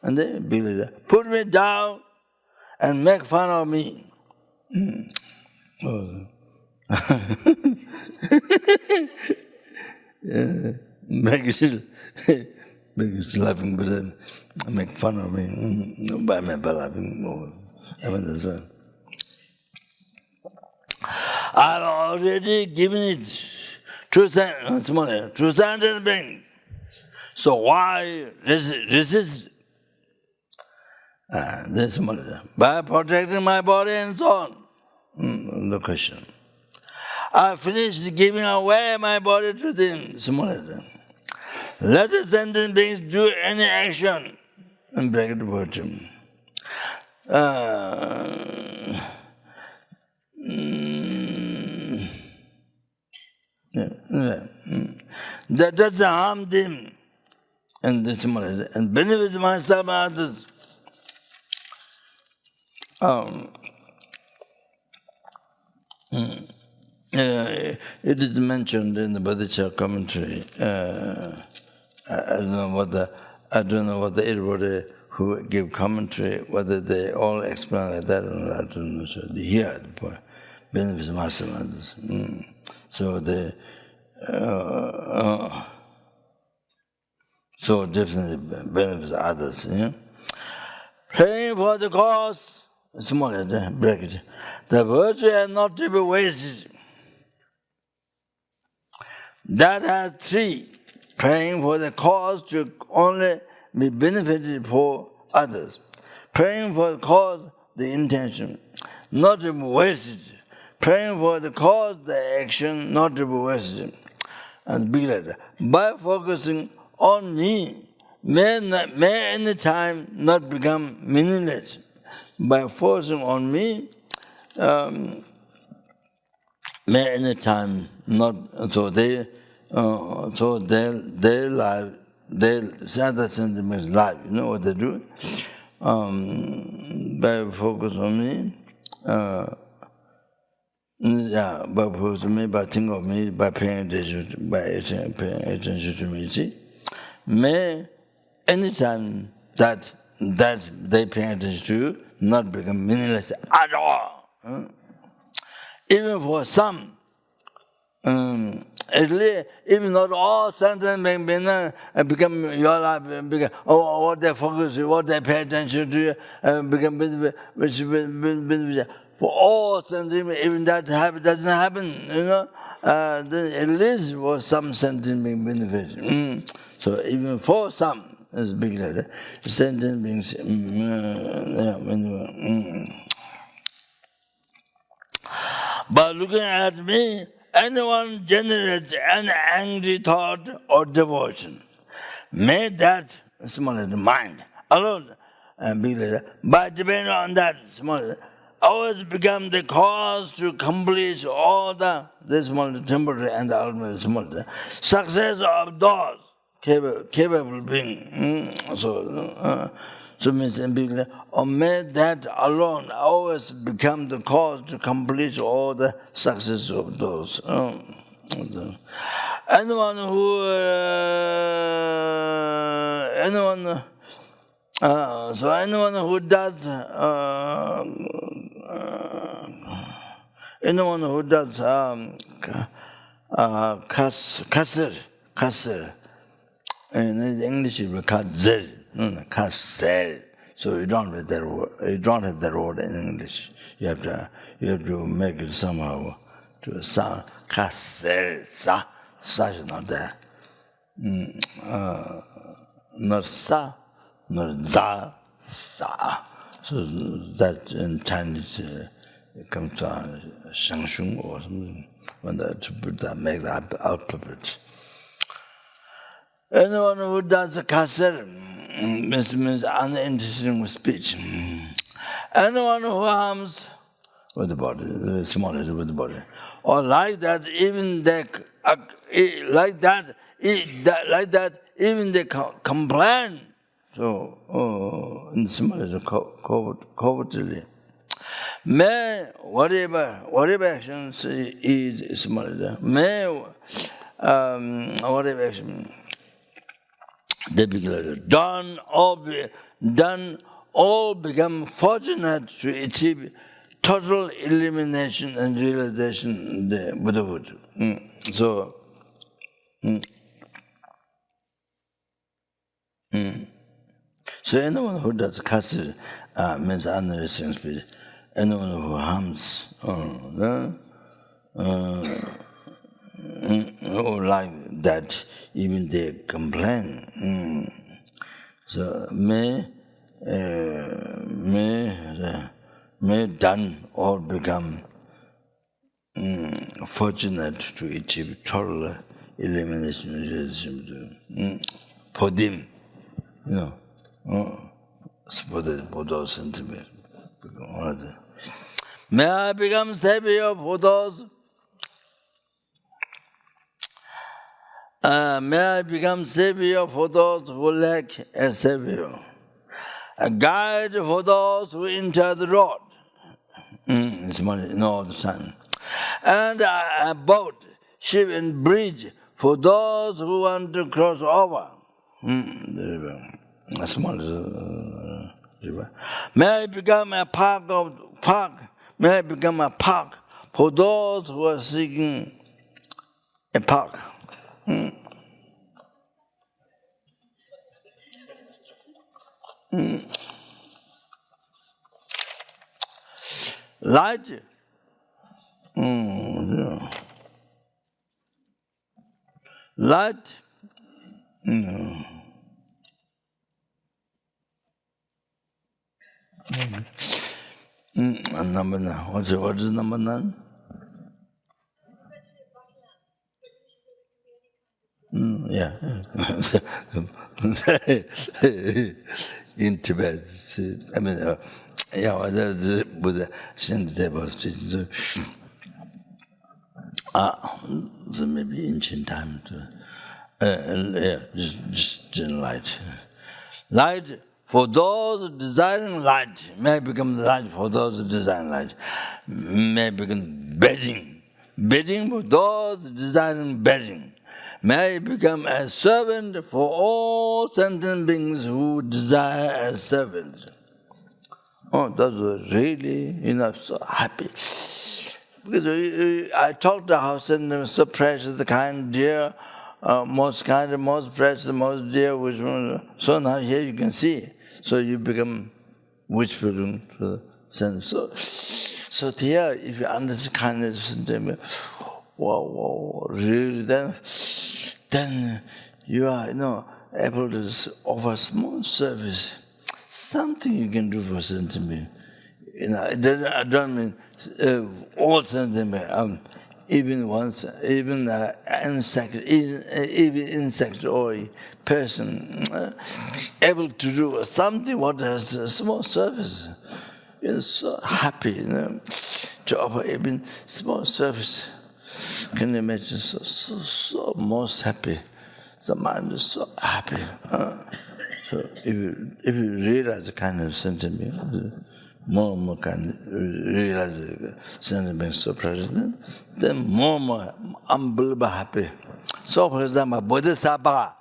big letter, put me down and make fun of me. Make it laughing, but then make fun of me by me laughing. That's one. I've already given it to sentient being. So why resist? This by protecting my body and so on. The question. I finished giving away my body to them. Let the sentient beings do any action and bracket virtue. That doesn't harm them and and benefits myself and others. It is mentioned in the Bodhisattva commentary. I don't know what everybody who give commentary, whether they all explain like that or not. I don't know. So here the point benefits myself and others. So they so definitely benefits others. Praying for the cause, small bracket, the virtue has not to be wasted. That has three. Praying for the cause to only be benefited for others. Praying for the cause, the intention, not to be wasted. Praying for the cause, the action, not to be wasted. And be like that. By focusing on me may any time not become meaningless. By forcing on me, may any time not, so their life, their sentiment life, you know what they do? By focus on me, by focus on me, by think of me, by paying attention, paying attention to me, see? May any time that they pay attention to you not become meaningless at all. Even for some, even not all sentences become your life, what they focus on, what they pay attention to, become for all sentences, even that doesn't happen, you know. Then at least for some sentence being benefit. So even for some, it's big letter, sentence being But looking at me, anyone generates an angry thought or devotion. May that small mind alone and big letter, by depending on that small always become the cause to accomplish all the small temporary and the ultimate small success of those capable being. So means in big letter, or may that alone always become the cause to accomplish all the success of those. Anyone who does kasser, in English it will cut zer, kasser. So you don't have that word. You don't have that word in English. You have to make it somehow to sound kasser sa. Sa is not there. Not sa, not za, sa. So that in Chinese it comes to shangshung or something. When to put that, make that alphabet. Anyone who does a kasser means uninteresting speech. Anyone who harms with the body, smallest with the body, or like that, even they even they complain. So, in the smallest covertly. May whatever actions is small. May whatever action they become done all become fortunate to achieve total elimination and realization the Buddhahood. So anyone who does kasser means uninteresting speech. Anyone who harms, like that, even they complain. So may done or become fortunate to achieve total elimination for them, you know, for those sentiments. May I become savior for those. May I become savior for those who lack a savior, a guide for those who enter the road. It's money, no the sun, and a boat, ship, and bridge for those who want to cross over the river. A small river. May I become a park. May I become a park for those who are seeking a park. Light. Light. Number 9. What is number 9? Yeah. In Tibet, I mean, there's Buddha Shinta teaching. So maybe ancient time. Just light. Light for those desiring light may become light for those desiring light. May become bedding. Bedding for those desiring bedding. May become a servant for all sentient beings who desire a servant. Oh, that was really, so happy. Because I talked to house and so precious, the kind, dear, most kind, most precious, most dear, which one. So now here you can see. So you become wishful to the sense. So here, if you understand kindness, wow, really, then you are, able to offer small service, something you can do for sentiment. I don't mean all sentiment. Even once, even insect or a person able to do something what has a small service. You're so happy, to offer even small service. Can you imagine? So most happy. The mind is so happy. So if you realize the kind of sentiment, more and more can realize the sentiment so present, then more and more unbelievable happy. So for example, Bodhisattva,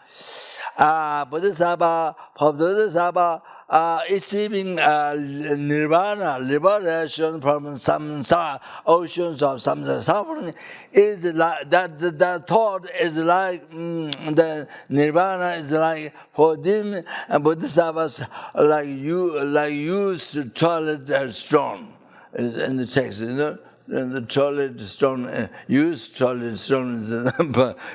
achieving nirvana, liberation from samsara, oceans of samsara suffering, is like that thought is like the nirvana is like for them and bodhisattvas like used to toilet stone in the text, And the toilet stone, used toilet stone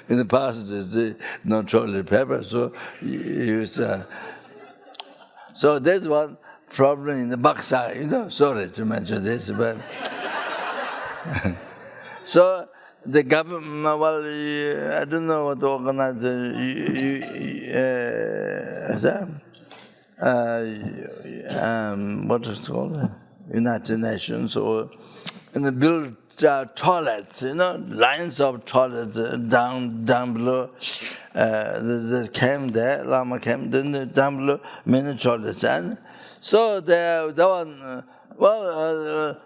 in the past is no toilet paper, so use. So there's one problem in the backside, sorry to mention this, but so the government, well, I don't know what to organize, what is it called? United Nations, and build toilets, lines of toilets down below. They came there, Lama came, then down below, many toilets. And so the one,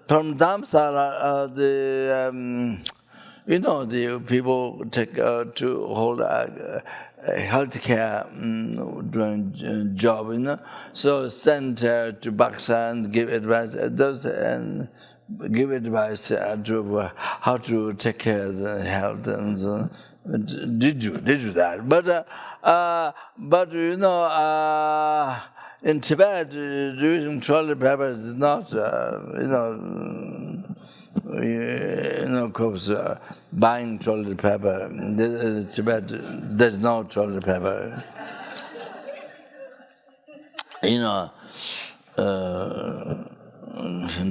from Dhamsala, the people take to hold a healthcare job, so send to Baksa and give advice, give advice to how to take care of the health and so. Did do that, but in Tibet using toilet paper is not of course buying toilet paper. In Tibet there's no toilet paper.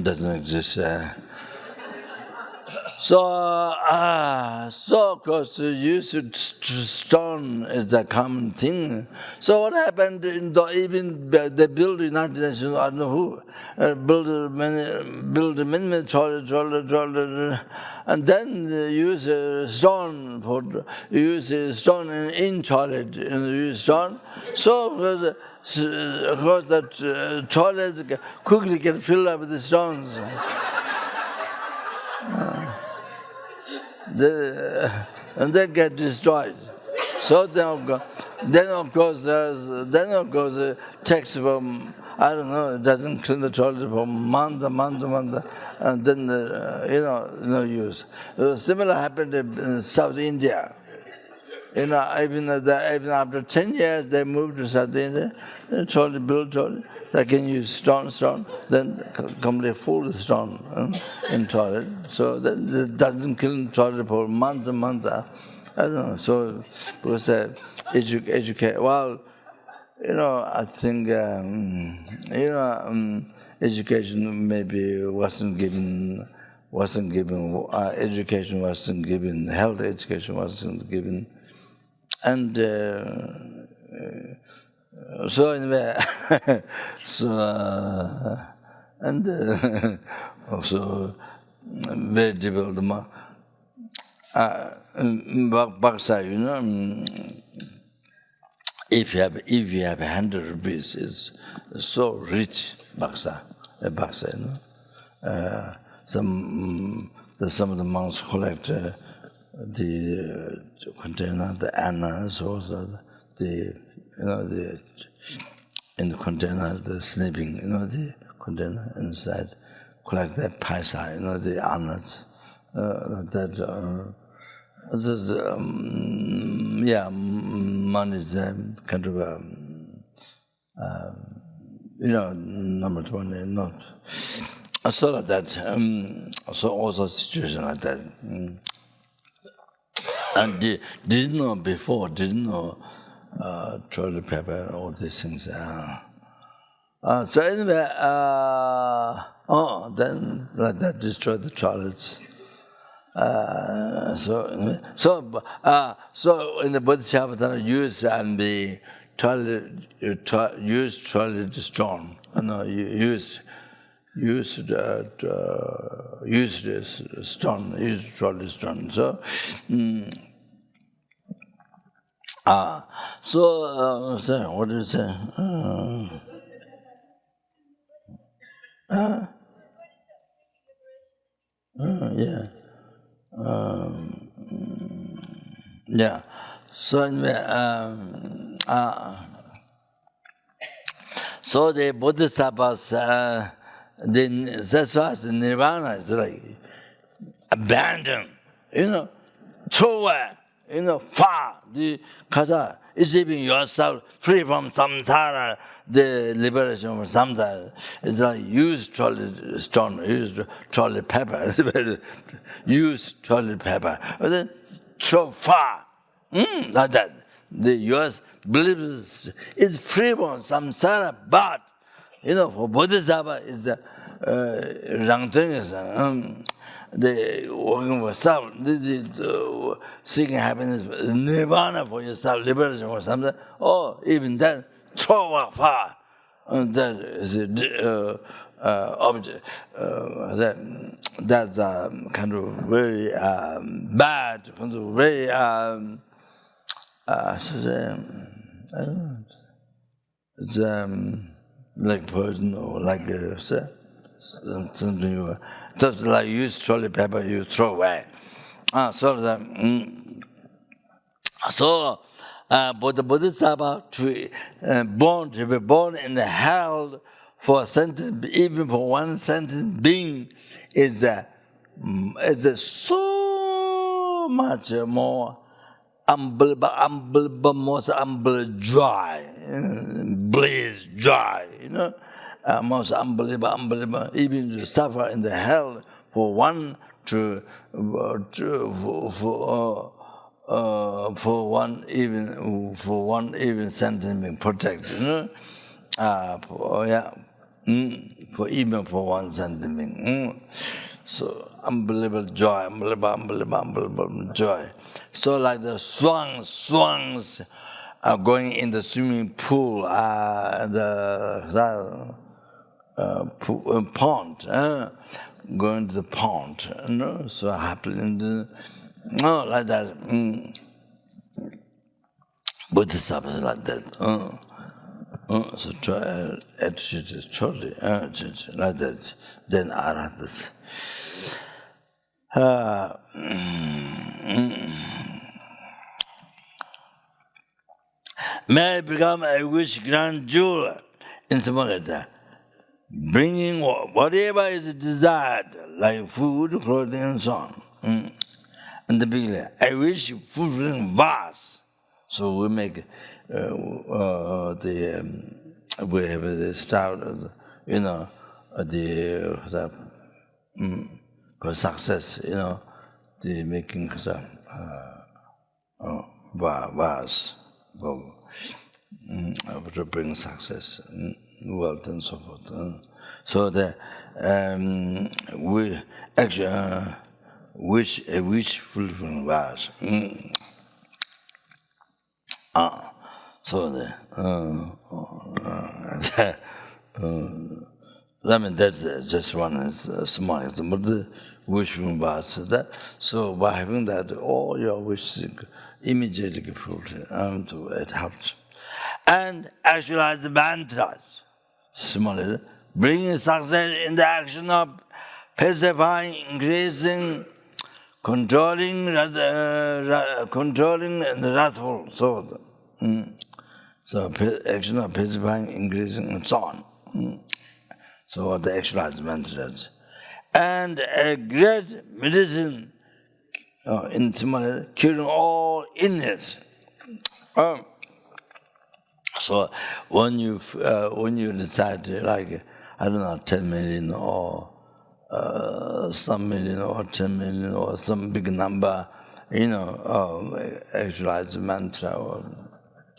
Doesn't exist. So of course, use stone is the common thing. So what happened even they build United Nations, I don't know who, build many toilet, and then use stone in toilet, use stone. So of course that toilet quickly get filled up with the stones. And they get destroyed. So then of course takes from, I don't know, it doesn't clean the toilet for month, and then no use. Similar happened in South India. Even after 10 years they moved to South India, built toilet. They can use stone, then completely full of stone in toilet. So that doesn't kill toilet for months and months. I don't know. So because educate. Well, I think education maybe wasn't given. Education wasn't given. Health education wasn't given And so anyway, also very difficult. Baksa, if you have 100 rupees, it's so rich. Baksa, some of the monks collect the container, the annas, also the in the container, the sleeping, the container inside, collect that paisa, the annas, money is kind of number 20, not. So like that, so also situation like that. And didn't know before, didn't know toilet paper and all these things. So anyway, then like that destroyed the toilets. So in the Bodhisattva use and the toilet, use toilet stone. Use this stone, use toilet stone. So what did you say? Yeah. So anyway, so the Bodhisattvas, that's why the nirvana is like abandon, throw away, far. The kasa is even yourself free from samsara, the liberation from samsara. It's like use toilet stone, use toilet paper, use toilet paper, and then throw far, like that. The yours believes is free from samsara, but for Bodhisattva is the the working for self, this is seeking happiness, nirvana for yourself, liberation or something. Oh, even that, throw far. That is object. That's kind of very bad, kind of very, it's like person or like something. Just like you use toilet paper, you throw away. But the Bodhisattva to be born in the hell for a sentence, even for one sentence being, is so much more unbelievable, most unbelievable joy, bliss, joy, most unbelievable, even to suffer in the hell for one for one even sentence being protected, for even for one sentence being. So unbelievable joy, unbelievable joy. So like the swans are going in the swimming pool, pond, going to the pond, so happily, like that. Bodhisattva is like that. So try attitude is totally like that. Then arhatas. May I become a wish grand jeweler in Samarata, bringing whatever is desired, like food, clothing, and so on. And the beginning, I wish fulfilling vast. So we make we have the style, for success, the making vast. To bring success, wealth, and so forth. So the we actually wish fulfilling vows. So I mean, that's just one small example, the wishing was that. So by having that, all your wishes immediately fulfilled, it helps. And actualize the mantras, similarly, bringing success in the action of pacifying, increasing, controlling and wrathful soul. So action of pacifying, increasing, and so on. So the actualized mantras. And a great medicine in similar curing all illness. So when you recite like, I don't know, 10 million or some million or 10 million or some big number, actualize mantra, or,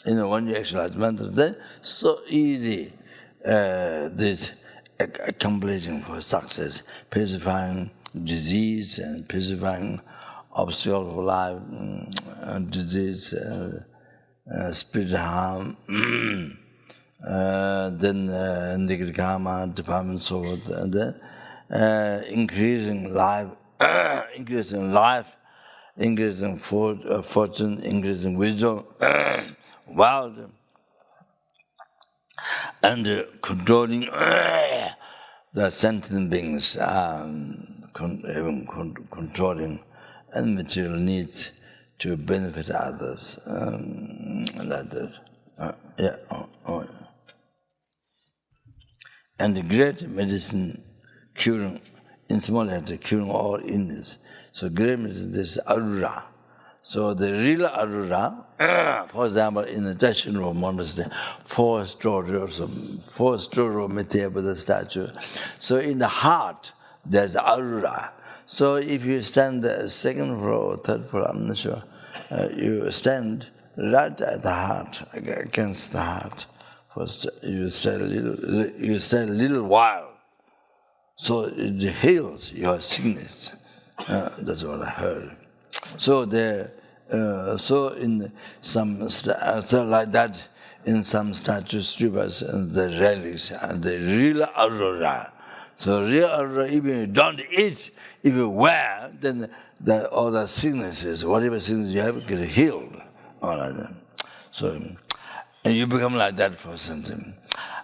when you actualize mantra, then so easy this accomplishing for success, pacifying disease and pacifying obstacle for life, disease, spiritual harm, then negative karma, department, so forth, and then increasing life, increasing fortune, increasing wisdom, wealth, and controlling the sentient beings, even controlling and material needs to benefit others, like that. And the great medicine curing, in small letter, curing all illness. So great medicine, this is Arura. So the real Arura, for example, in the Dachshund monastery, 4-story Meteor Buddha statue. So in the heart, there's Arura. So if you stand the second floor, third floor, I'm not sure, you stand right at the heart, against the heart. First, you stay a little while, so it heals your sickness. That's what I heard. So so in some like that, in some statues, strippers, and the relics, and the real Aurora. So real Aurora, even you don't eat, if you wear, then all the sicknesses, whatever sickness you have, get healed. All right. So and you become like that for something.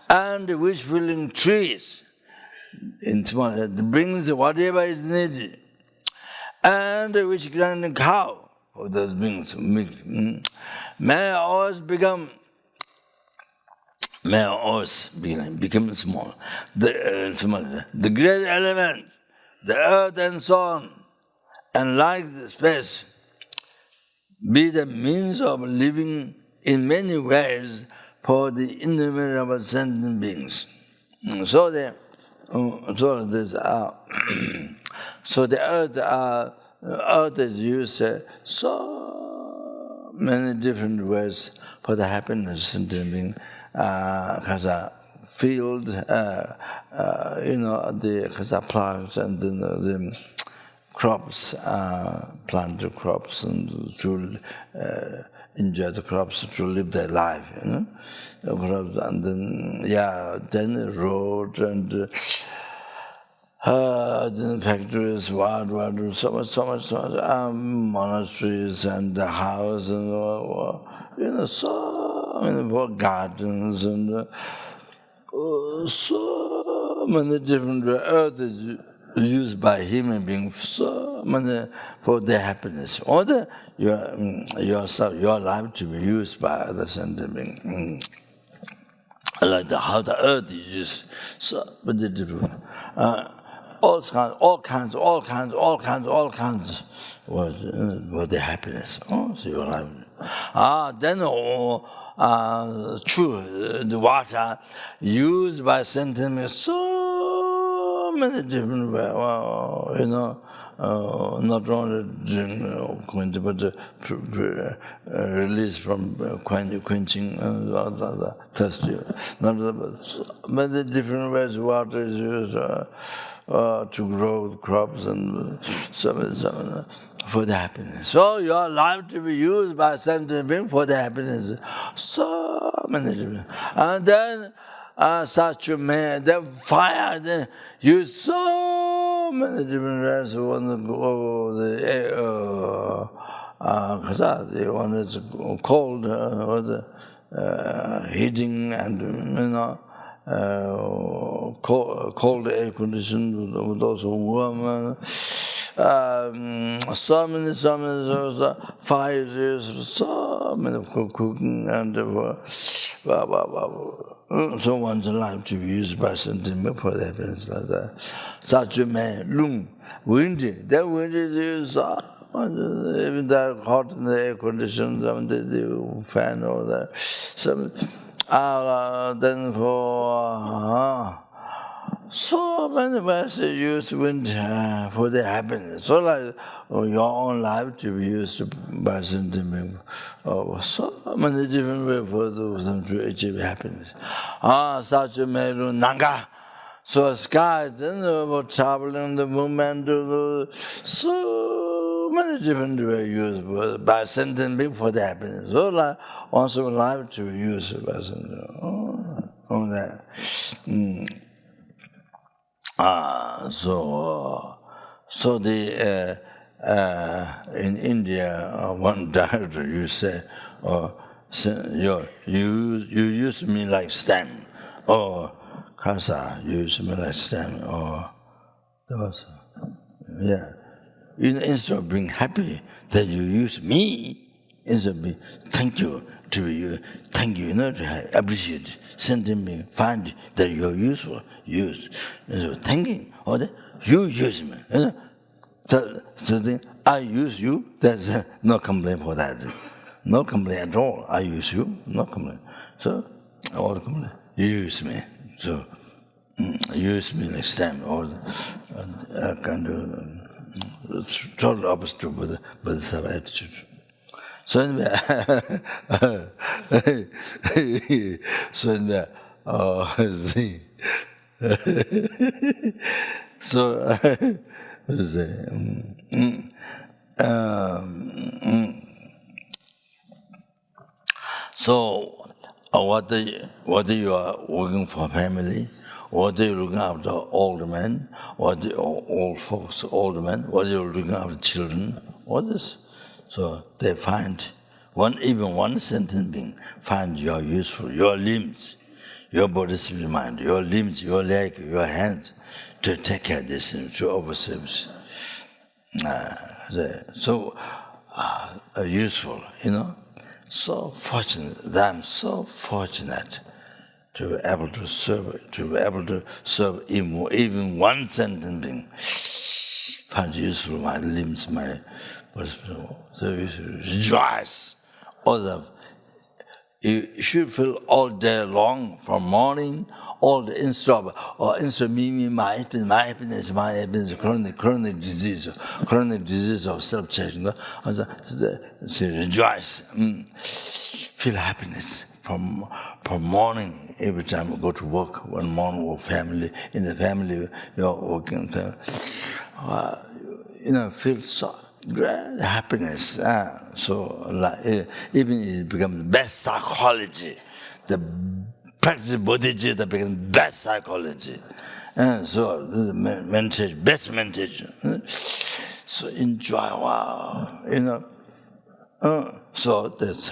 And wish-filling trees, in small, brings whatever is needed. And which grinding cow for those beings, milk, may always become small. The great element, the earth and so on, and like the space, be the means of living in many ways for the innumerable sentient beings. So the earth is used so many different ways for the happiness of sentient beings. Because a field, the plants and the crops, plant the crops and to enjoy the crops, to live their life, the crops, and then the road and then factories, so much, monasteries and the house and so many gardens and so many different earth is used by human beings, so many for their happiness. Or your life to be used by other sentient beings. Like how the earth is used, so many different. All kinds was their happiness. So your life. Then the water used by sentient, so many different ways. Not only drink, but release from quenching thirst. Many different ways water is used to grow crops and so for the happiness. So your life to be used by sentient being for the happiness. So many different. And then such a man, then fire, then use so many different ways. One go the one is cold, or the heating, and cold air conditioned, those who warm. So many fires, so many cooking, and so one's life to be used by sentiment for the happiness like that. Such a man, loom, windy, that windy is even that hot in the air conditions, the fan, all that. Some, then for so many ways to use wind for the happiness. So like your own life to be used by sentiment. So many different ways for them to achieve happiness. Such a meru nanga. So sky, then about traveling, the movement, so many different ways used by sentiment for the happiness. So like also life to be used by sentiment. All that. So the in India, one director you say, you use me like stem, or Kasa use me like stem, or those, yeah. Instead of being happy that you use me, instead of being thank you to you, thank you, to appreciate, sending me, find that you're useful, use. So thanking, or you use me. So I use you, there's no complaint for that. No complaint at all. I use you, no complaint. So, all the complaint, you use me. So, use me next time, or kind of total opposite with the same attitude. So anyway, whether you are working for family, whether you're looking after old men, whether old folks, old men, whether you're looking after children, all this. So they find even one sentient being find you are useful, your limbs, your body's mind, your limbs, your leg, your hands, to take care of this, to offer service. So useful, So fortunate, that I'm so fortunate to be able to serve, even one sentient being. Find useful my limbs, my body. So you should rejoice. You should feel all day long, from morning, all the instead of me, my happiness, chronic disease of self-checking. So rejoice, feel happiness from morning. Every time we go to work, one morning with family, in the family, you're working. Feel so great happiness. Even it becomes best psychology. The practice bodhicitta that becomes best psychology. So the meditation, best meditation. So enjoy, wow, So that's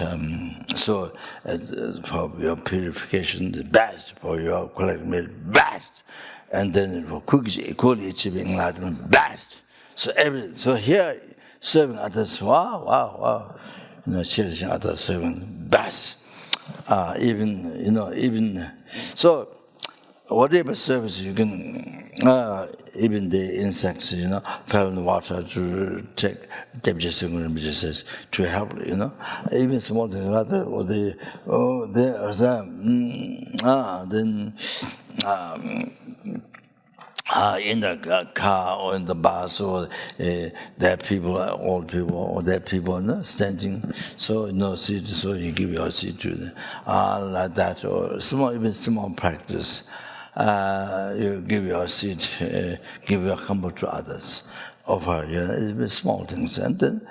for your purification, the best, for your collective best, and then for equally achieving enlightenment, best. So here serving others, wow, cherishing others, serving best. Even so, whatever service you can, even the insects, fell in the water to take temperature to help, even small things like that, or in the car or in the bus, or there are people, old people, or there are people standing, so no seat, so you give your seat to them, like that, or even small practice. You give your seat, give your comfort to others. offer, even small things. And then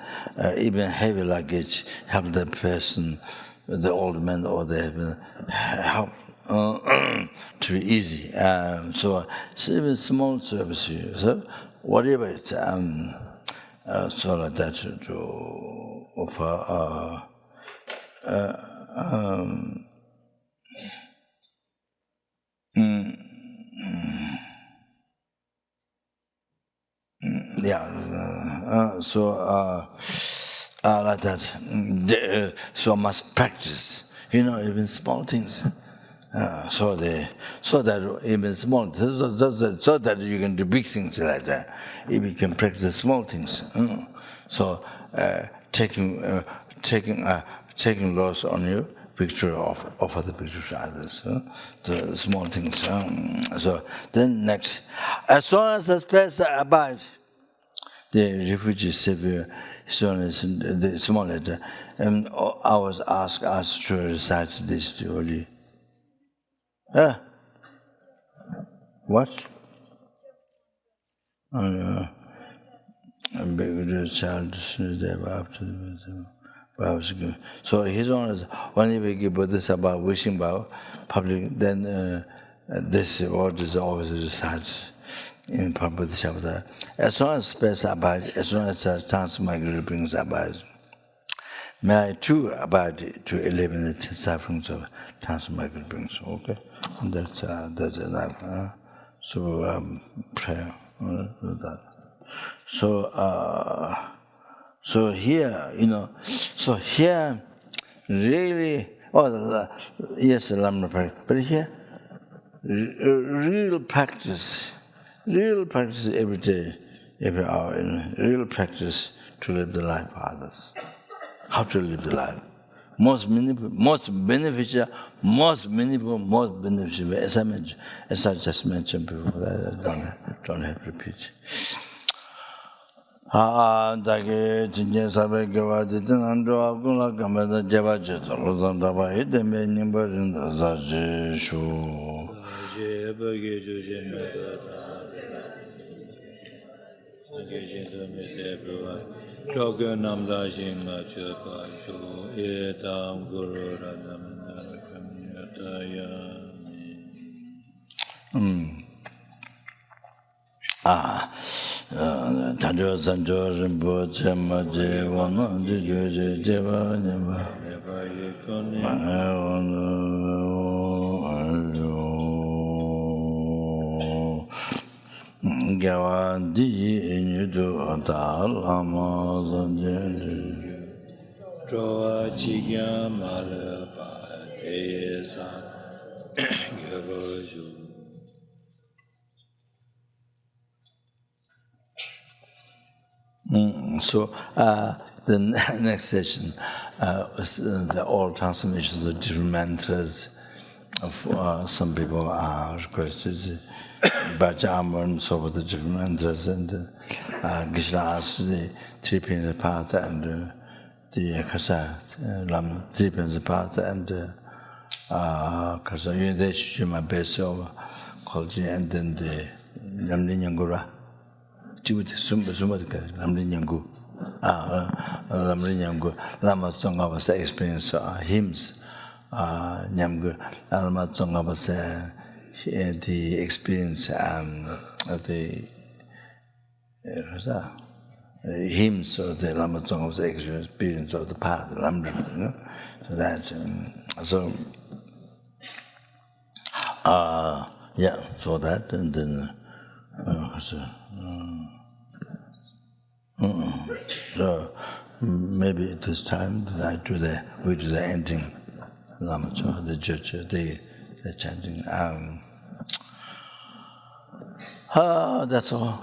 even heavy luggage, help the person, the old man, or the help to be easy. So even small service, so whatever it's, so like that to offer. Like that. So must practice, even small things. So that even small, so that you can do big things like that. If you can practice small things, so taking loss on you, picture offer the picture to others, the small things. So then next, as soon as the space abides, the refugee severe soreness, the small letter, and I was asked us to recite this to Oli. What? Child so his own is when we give Bodhisattva wishing about public, then this word is always recited in Bodhisattva. As soon as space abides, as soon as transmigrating brings abide, may I too abide to eliminate the sufferings of transmigrating brings. Okay, that's enough. So prayer. So here, so here, really, yes, Lama practice, but here, real practice every day, every hour, real practice to live the life for others. How to live the life. Most beneficial, as I just mentioned before, I don't have to repeat. Dagi jinja sabe gewa jitin andro akula kameda jeba jeta lozan daba hideme nimba rinda zaji shu. Jeba geju jemeta geju jemeta Tokyo namda jinga chepa shu etam guru radamana kamyataya. Tanjo Sanjo Rinpoche Maje Wana Juje Jeva Neva Gawa Di Inyudu Ata Lama Zopa Joa Chigya Malapa Tesa Gavoju. So the next session is the all transformations of different mantras. Of some people are requested Bajama and so with the different mantras, and Krishna asked the 3 pins apart and the Kasa Lama 3 pins apart and Kasa Yudeshima my best over Kolji and then the Namlinyangura. Lama Tsonga was the experience hymns, Nyamgur, Lama Tsonga was the experience of the hymns of the Lama Tsonga was the experience of the path, the So that's so that and then so maybe at this time we do the ending Lama Zopa, the judge, the chanting. That's all.